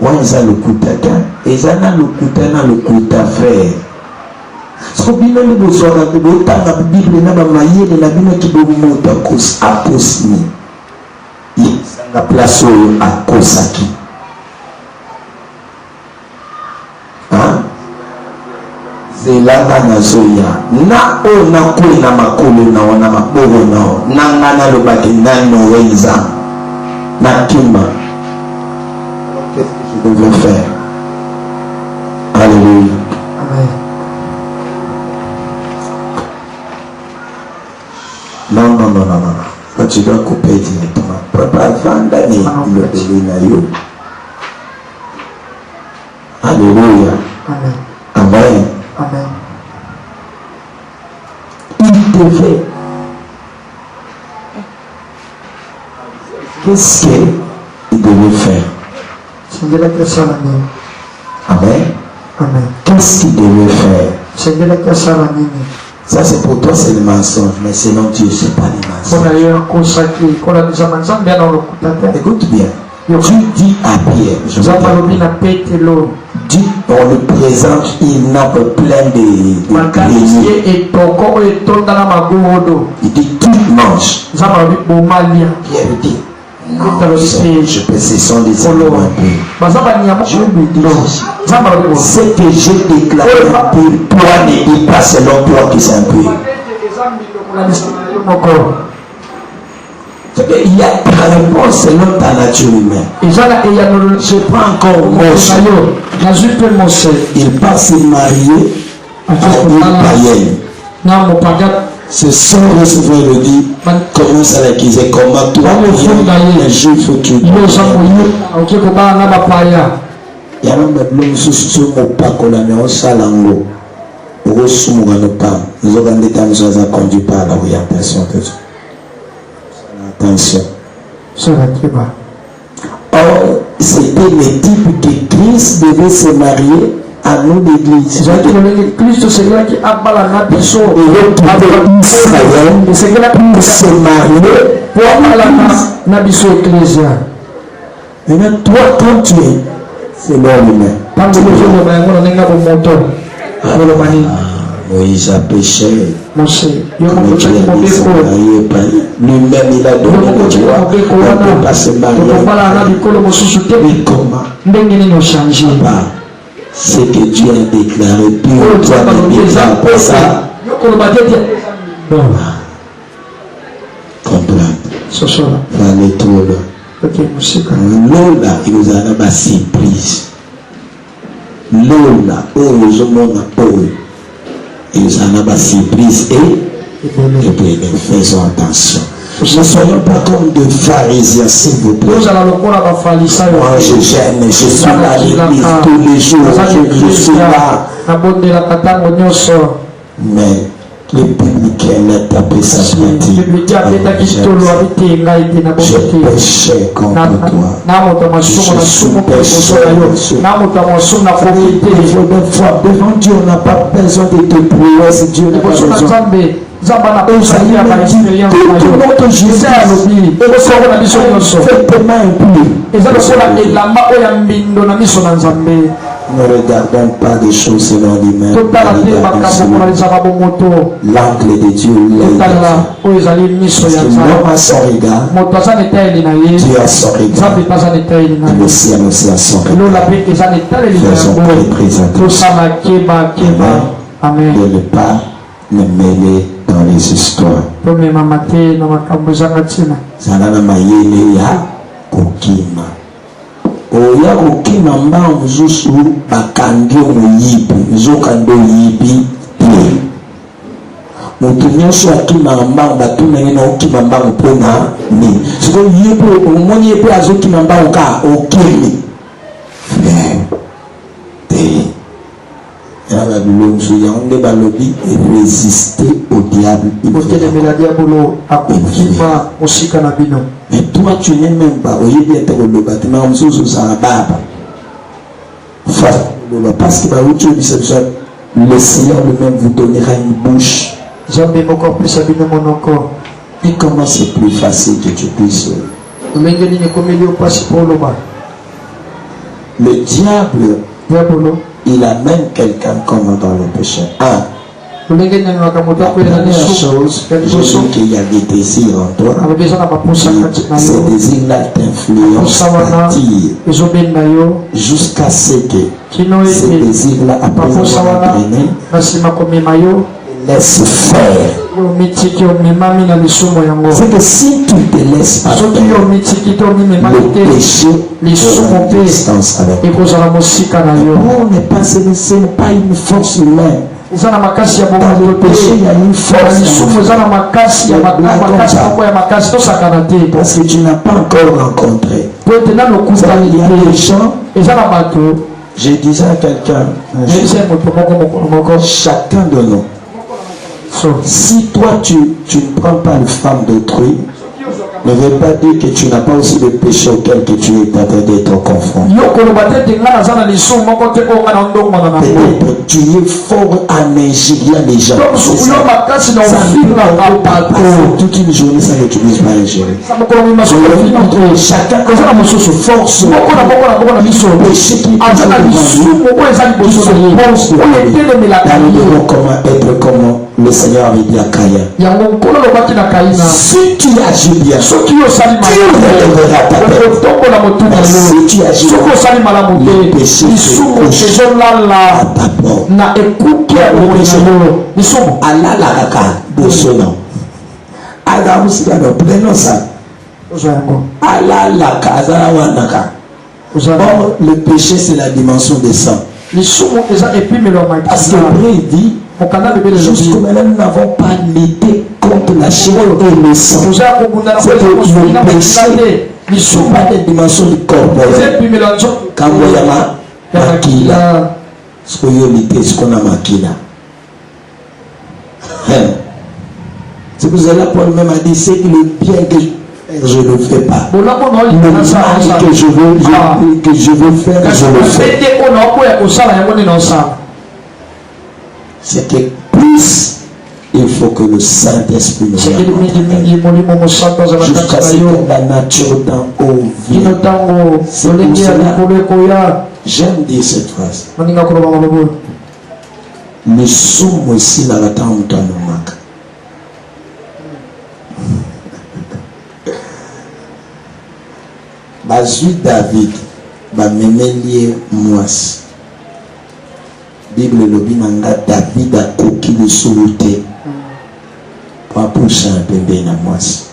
Ils ont le coup d'atteint. Ils ont le coup d'atteint, le coup d'affaire. Ce que vous avez besoin de la Bible, n'a pas maillé de la Bible qui vous montre à cause à Posni. Il a placé à Kosaki. Hein? C'est là na soya. Na o na ko na makolo na ona maboro na na ngana lo bakina no weza. Na kimba. Qu'est-ce que je devais faire? Alléluia. Amen. Non. Quand tu dois couper directement, prépare d'année le Nayo. Alléluia. Amen. Amen. Amen. Il devait. Qu'est-ce qu'il devait faire? Amen. Amen. Qu'est-ce qu'il devait faire? Ça c'est pour toi, c'est le mensonge, mais sinon Dieu c'est pas le mensonge. Écoute bien. Tu dis à Pierre, dis on le présente, il n'a pas plein de il dit tout mange. Pierre dit non, je peux, ce sont des éléments un peu. Je lui dis, ce que j'ai déclaré un peu, toi ne dis pas selon toi que c'est un peu. Il y a ta réponse selon ta nature humaine. Je prends encore Moshe. Il passe marié à une païenne. Ce son receveur le dit, comment ça l'acquisait, comment toi, un juif que tu il y a même des choses qui sont pas qu'on a mis au salango. Nous avons des temps qui sont conduits par l'orientation. Attention. Or, c'était le type que Christ devait se marier à nous l'église. Et Israël pour se marier pour l'église. Maintenant, toi, quand tu es, c'est l'homme humain. Moïse a péché. Comme tu as dit, se marier pas. Lui-même, il a donné le droit. On ne peut pas se marier. Mais comment? Ce que Dieu a déclaré, puis toi ne déclares pas ça. Comprendre. Fallait trop là. Lola, il nous a donné ma surprise. Lola, oh, nous avons il nous en a ma surprise et puis faisons attention. Ne soyons pas comme des pharisiens, s'il vous plaît. Moi, je gêne, je suis à l'église tous les jours, je suis là. Mais le public est tapé sa pratique. Je péchais contre toi. Je suis péché. Devant Dieu, on n'a pas besoin de te prier si Dieu n'a pas besoin. Ne regardons pas des choses selon l'humain. L'angle de Dieu l'est. Parce que l'homme a son regard, Dieu a son regard, et le ciel aussi a son regard. Faisons présenter. Amen. De ne pas nous mêler dans les histoires. Zalana mayele ya kokima. Oya kokima mbao mzusu bakandio muyibi. Mzokando yibi te. Mutunyoso akima mbao batumene na okima mbao pona ni. Siko yibi umoni yepe azokima mbao ka okimi. Frère. Te. Résister au diable. Mais toi, tu n'es même pas. Parce que le Seigneur lui-même vous donnera une bouche. Et comment c'est plus facile que tu puisses. Le diable, il amène quelqu'un comme dans le péché. La première chose, je sais qu'il y a des désirs en toi. Ces désirs-là t'influencent, t'attirent, jusqu'à ce que ces désirs-là, après avoir entraîné, laisse faire. C'est que si tu te laisses pas faire, le péché est en distance avec toi. Pour ne pas se laisser, pas une force humaine. Dans le péché, il y a une force. Parce que tu n'as pas encore rencontré. Il y a des gens. Je disais à quelqu'un, chacun de nous, si toi tu ne prends pas une femme d'autrui, ne veut pas dire que tu n'as pas aussi le péché auquel que tu es en train d'être confronté. Peut-être tu es fort à ingérer les gens. Ça ne pas toute une journée, ça n'utilise pas ingérer. Chacun force péché qui comment être comme le Seigneur avait dit à Caïn. Si tu agis bien, Dieu relèvera ta tête. Mais si tu agis bien, les péchés se couchent à ta porte. Alalaraka, Bosono. Alamusikano, prenons ça. Alalaka, Azarawanaka. Or, le péché, c'est la dimension des sang. Parce que Dieu dit, jusqu'au maintenant, nous n'avons pas lutté contre la chair et le sang. C'est que le péché ne sont pas des dimensions du corps. Quand vous avez makila, ce que vous luttez, ce qu'on a makila. C'est pour cela Paul même a dit, c'est que le bien que je ne fais pas. Le mal que je veux faire, je le fais. C'est que plus il faut que le Saint-Esprit nous jusqu'à ce que la nature d'en haut vienne. C'est pour cela, j'aime dire cette phrase. Nous sommes aussi dans la temps où nous manque. Bazui David, Bamenelie Moas. Bible lobi nanga David a koki le soluté pour pousser un bébé na Moas.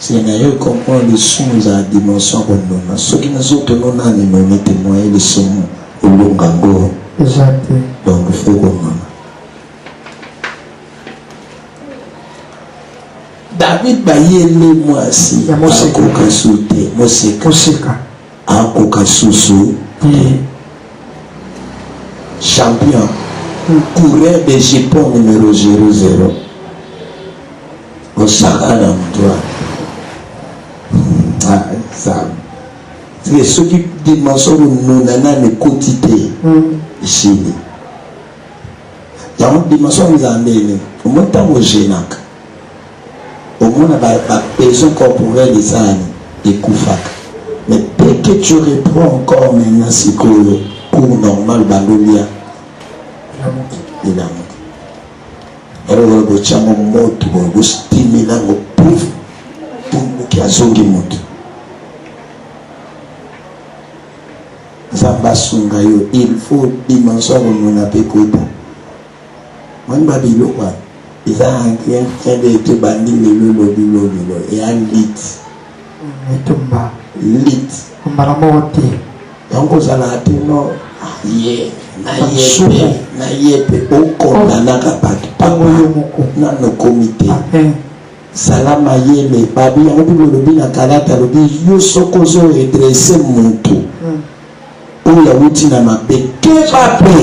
C'est un comprend le son à dimension qu'on a. Ceux qui nous autres non a ni me témoigner le son au longango. Exact. Donc il faut qu'on David bayele Moasi. Ya Moseka konsulté. Moseka. A koka susu. Champion, coureur de Japon numéro 00. Au Sahara, toi. Ah, ça. C'est ce qui dimension nous n'avons pas quotidien. Ici. Il y a une dimension où nous avons au moins tant au Génac. Au moins, on a besoin corporelle des ânes et Koufak. Mais dès que tu reprends encore maintenant, c'est que cours normal balolia il a monté alors le chamo moto le stimulant au pauvre pour qui a zongi moto zamba sungayo il faut dimension où on a pécota moi babilo quoi ils a un train de te bandi le lobilo et un lit tomba lit maramote donc vous allez non na yepe okondana kapaki pango na no comité salama yele babi yango bilobi na kalata lobi yo soko zo redresser mutu oya wuti na mabe ke bape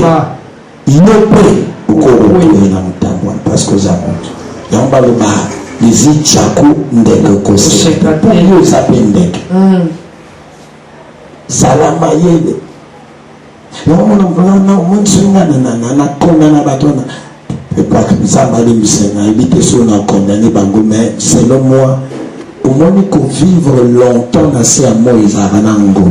yo pe ukoro na mutambo parce que za mutu yango baloba izi chaku ndeke kose yo sapendeke salama yele non mon swinga na condamné batona et pas que ça m'a dit c'est éviter sur na condamné bango mais selon moi au moins il faut vivre longtemps dans ces amours avanango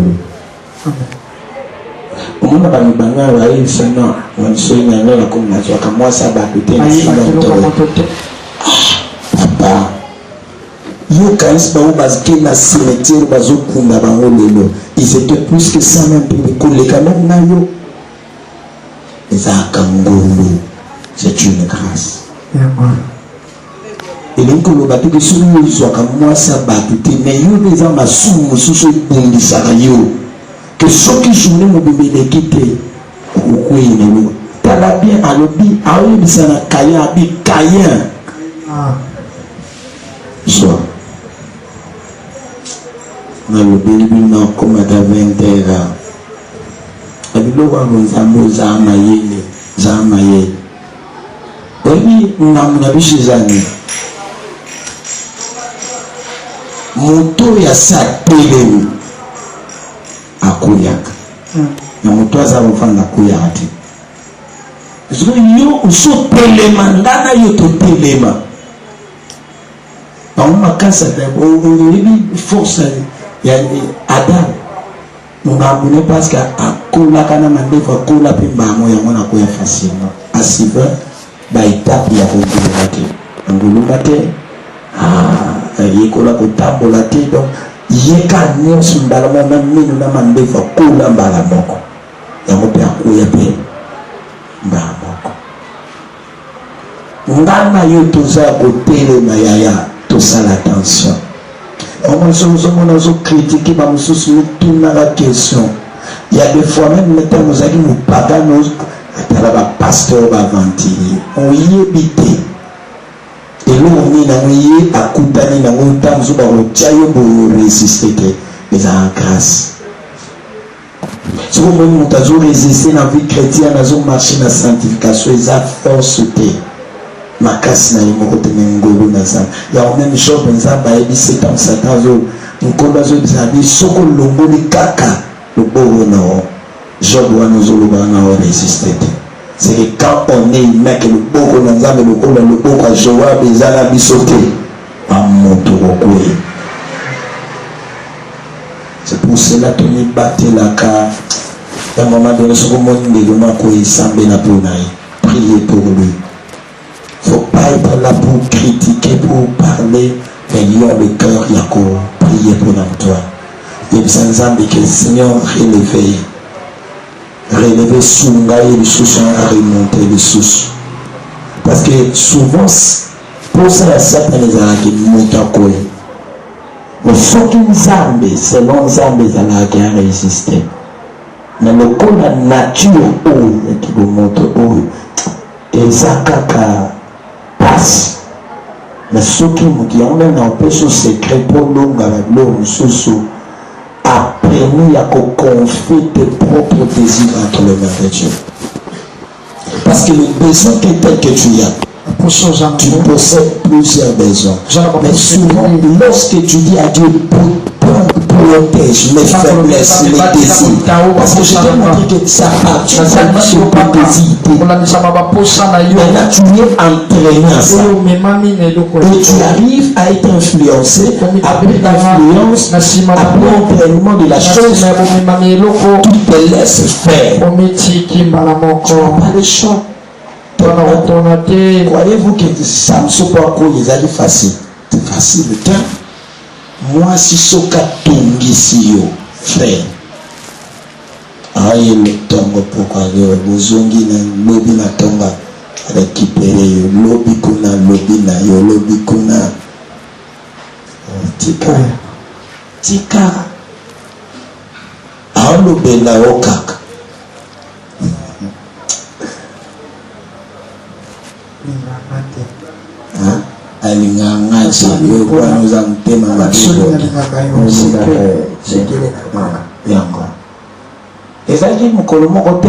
au moins ba mi banga wa il c'est non mon swinga na comme na joka moi ça ba peut-être papa yo kaisi ba ubazike na cimetière bazokunda bango lelo ils étaient plus que ça même pour les canons na yo ezakangolo c'est une grâce et donc le bateau que sur nous soit moi ça batute mais yo les amba sumu susu bondisaka yo que ceux qui journée mo bébé quitter okuina lo tala bien alobi awi bisana kaya bi kayen soit na le bébé non comme à 20 ans abilo wa nzambo zama yele obi na bishizani moto ya sapele akuyaka na moto azabofanda kuyati zo yo uso telema ngana yo to telema on makasa de on force ya Adam ngabune parce que akola kana mandefa kola pemba moya mona ko ya facilement asiba ba étape ya ngulumate yekola ko tambola te donc yeka nyonso mbala mona mino na mandefa kola mbala moko yango pe akoya pe mbala moko ngana yo toza kotele na yaya tosala attention on se critiquer par nous la question. Il y a des fois même nous allons nous pardonner à pasteur va ventiler. On y habite. Et là on est dans y à coutaner dans le temps où on tient pour résister mais en grâce. Si vous voulez nous résister dans la vie chrétienne dans une marché de sanctification, ils ont force. makasi na yemo kote ngolo na za ya même chose nzamba ebi 7 ans Satan zo nkondo zo bisabi soko longoli kaka lobo na o Job wana zo loba na o résister. C'est que quand on est humain que le boko na nzambe le boko a Joab ezala bisote a moto okwe. C'est pour cela que nous battons la carte. À un moment donné, ce que nous avons prier pour lui. Il ne faut pas être là pour critiquer, pour parler, mais il y a le cœur, il y a prier pour toi. Et puis, c'est que le Seigneur relève sous le sous à remonter le sous. Parce que souvent, pour ça, certaines gens qui montent à quoi. Mais faut qu'une zambe, selon zambe, ça n'a qu'à résister. Mais le coup la nature, qui vous montre, et ça caca passe. Mais ceux qui ont un empêche au secret pour l'homme, l'homme, sous après nous, il y a qu'on confie tes propres désirs entre les mains de Dieu. Parce que le besoin que tu as, tu possèdes plusieurs besoins. Mais souvent, lorsque tu dis à Dieu, protège mes faiblesses, mes désirs. Parce que je t'ai montré que ça a tu as sur ton désir. Maintenant, tu es entraîné à ça. Et tu arrives à être influencé. Après l'influence, après l'entraînement de la chose, tu te laisses faire. Tu n'as pas le choix. Croyez-vous que ça ne soit pas encore facile? C'est facile. Tiens, moi si soka tongi yo frère aye le tongo pourquoi yo bozongi na lobi na tonga récupérer yo lobi kuna tika alo bela okaka alingangati yo kwa nous mtema mabibo yango ezaki mokolo moko te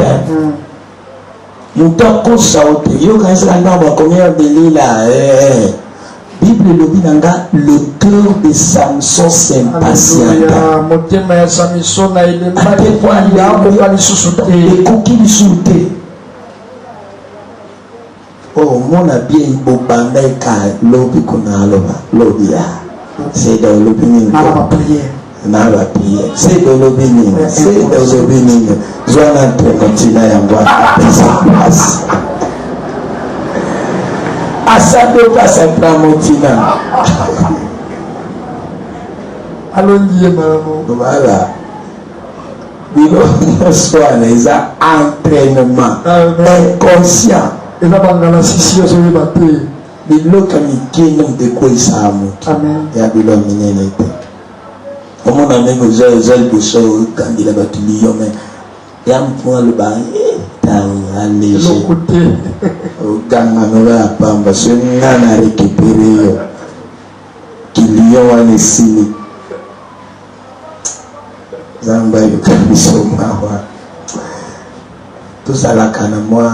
moto akosa ote yo kanisaka ntango bakomia belila Bible lobi nanga le cœur de Samson s'impatienta motema ya Samson na elemaki ya akoka lisusu te ekoki lisusu te. Oh, mon bien bobanda ka lobi kuna aloba lobi ya c'est dans l'opinion na ba prière c'est dans l'opinion zwana te continue ya ngwa place asado pasa pramotina alondiye mamo voilà bilo swana isa entraînement inconscient. Et là, dans la scission, je vais battre. Mais l'autre qui de quoi il s'amour. Amen. Il y a de l'homme minéralité. Comme on a même aux ailes de ça, quand il a battu l'homme, il y a un point le bain. T'as allégé. L'autre côté. Au gamin, on va apprendre. Parce que nous avons récupéré. Qui lui ont laissé. Zamba, il y a un peu. Tout ça, là, quand moi.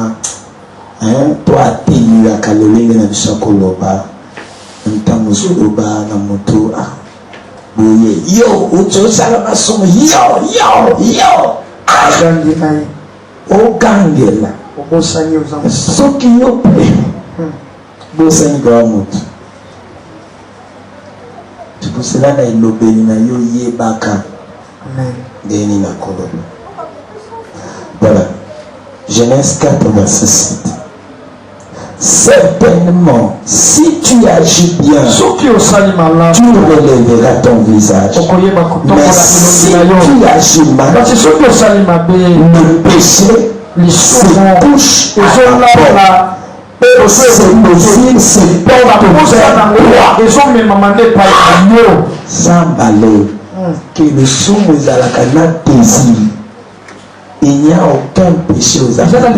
Toi atteindre la calorie na bisoko loba ntamu loba na moto boye yo uto sala masomo yo agangela ogangela obosanyo za soki yo pe bosanyo kwa moto tupusela na ilobeli na yo yebaka amen deni na koloba. Voilà, Genèse 4 verset 7. Certainement, si tu agis bien, tu relèveras ton visage. Mais si tu agis mal, le péché se couche à la porte. C'est possible, c'est porte sans balai que le somme est à la canne désir. Il n'y a aucun péché aux affaires.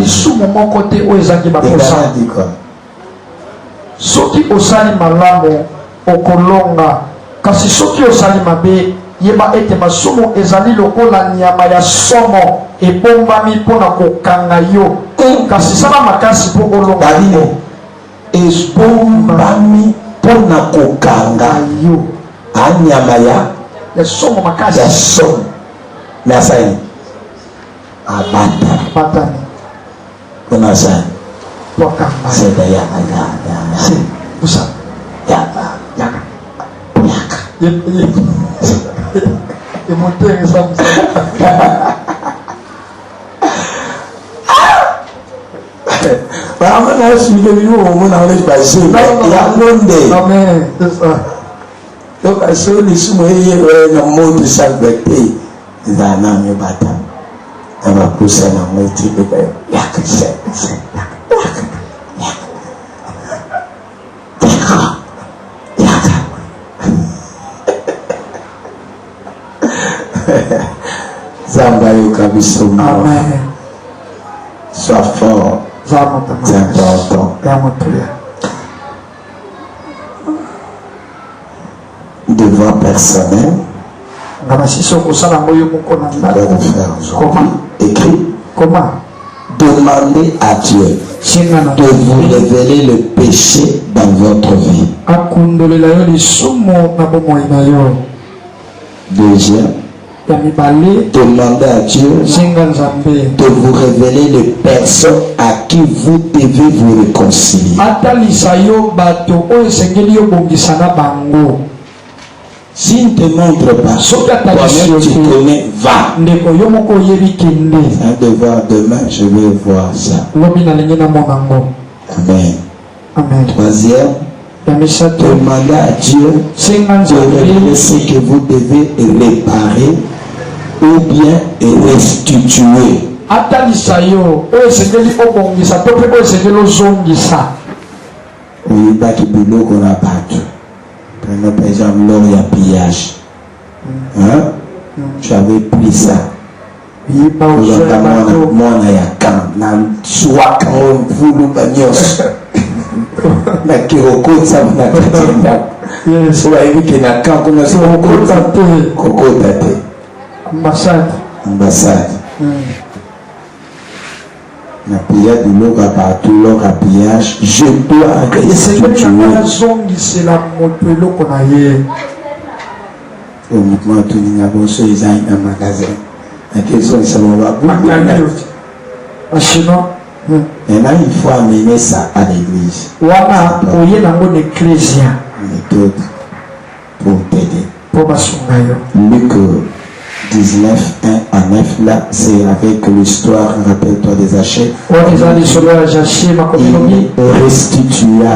Soki osali malamu okolonga kasi soki osali mabe yeba ete masumu ezali lokola nyama ya somo ebombami mpona kokanga yo kasi sala makasi po olonga ebombami mpona kokanga anyama ya somo makasi ya somo me asali abata mpona asali seda vraiment na expliqué lui au moins dans les bases il y a monde amen c'est ça donc à ce les soumis na mode chaque bête za na mi bata na ba kusa na moti de ya kse Zamba yo kabisa. Amen. Sois fort. C'est important. Devoir personnel. Comment écrit? Comment? Demandez à Dieu de vous révéler le péché dans votre vie. Deuxième, demandez à Dieu de vous révéler les personnes à qui vous devez vous réconcilier. S'il ne te montre pas, toi-même tu connais, va. C'est un devoir. Demain, je vais voir ça. Amen. Amen. Troisième, demandez à Dieu de révéler ce que vous devez réparer ou bien restituer. Oui, baki biloko na bato. Prenons par exemple l'or et pillage. Hein? Tu avais pris ça. Mon ayakan, na soit quand vous le bagnos. Na kiroko ça na katenda. So ayi ke na kan kuna so koko tate. Ambassade. Na pillage de l'or à partout, l'or à pillage. Je dois restituer. Au mouvement tout le monde a design un magasin. La question est ça et là il faut amener ça à l'église. Méthode pour t'aider. Luc 19, 1 à 9 là, c'est avec l'histoire, rappelle-toi des achats. Il restitua.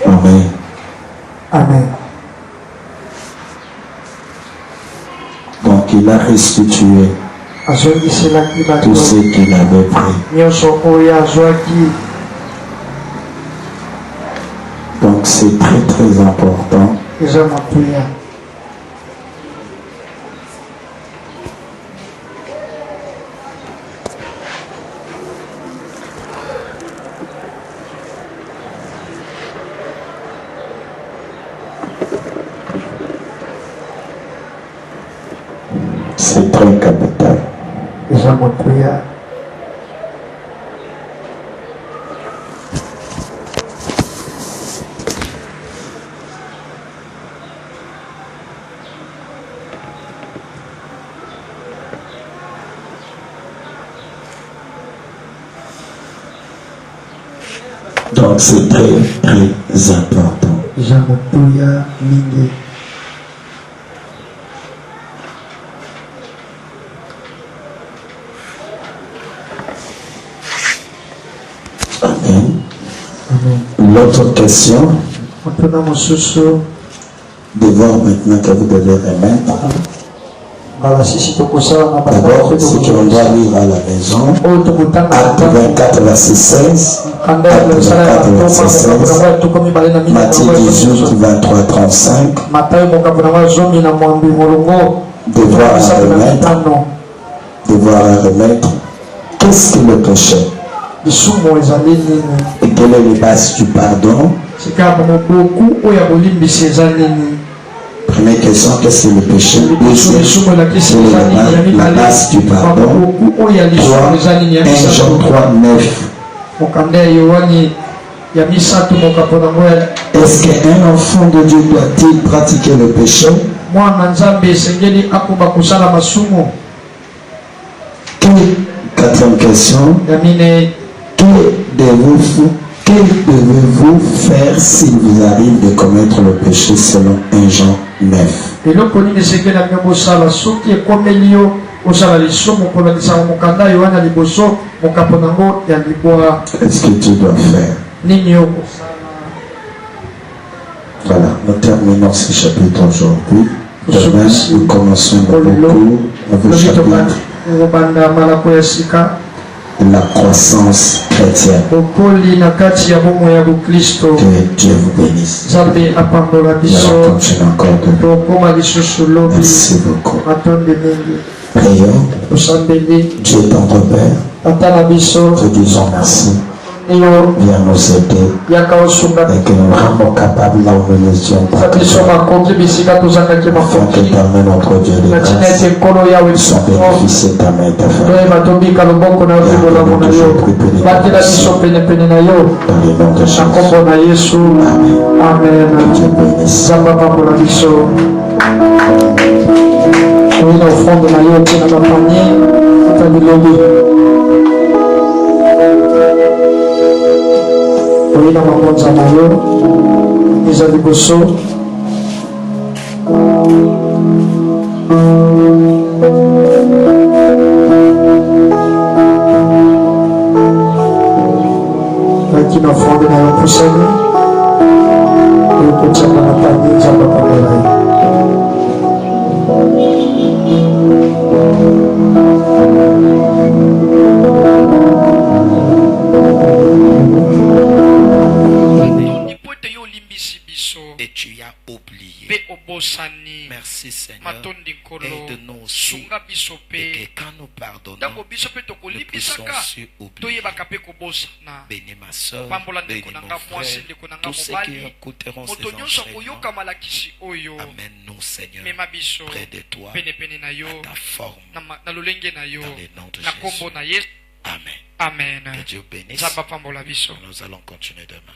Amen. Amen. Donc il a restitué tout ce qu'il avait pris. Donc c'est très très important. C'est très capital. Donc c'est très très important. L'autre question, de voir maintenant que vous devez remettre. D'abord, ce que l'on doit lire à la maison, Acte 24, verset 16, Acte 24, verset 16, Matthieu 18, 23, 35, devoir à remettre, qu'est-ce que le péché? Et quelle est les bases du pardon? Première question, qu'est-ce que le péché? Deuxième, c'est la base du pardon. 3, 1 Jean 3, 9. Est-ce qu'un enfant de Dieu doit-il pratiquer le péché? Quatrième question, que devez-vous faire s'il vous arrive de commettre le péché selon 1 Jean 9? Qu'est-ce que tu dois faire? Voilà, nous terminons ce chapitre aujourd'hui. Demain, nous commençons notre cours, notre chapitre, la croissance chrétienne. Que Dieu vous bénisse. Nous allons continuer encore de. Merci beaucoup. Prions. Dieu est ton Père. Te disons merci. Viens nous aider et que nous rendons capables là où nous étions afin que t'amènes notre Dieu de grâce soit bénéficié ta main et ta famille. Dans le nom de Jésus. Amen. Que Dieu bénisse. Oina makonza nayo eza liboso lakini ofrande nayo pusani ekotiaka na tani nzambe apamela ye. Et tu as oublié. Merci Seigneur. Aide-nous aussi. Et que quand nous pardonnons, nous puissions aussi oublier. Bénis ma soeur, bénis mon frère, tous ceux qui écouteront ces enseignements. Amène-nous Seigneur près de toi, à ta forme, dans le nom de Jésus. Amen. Amen. Que Dieu bénisse. Nous allons continuer demain.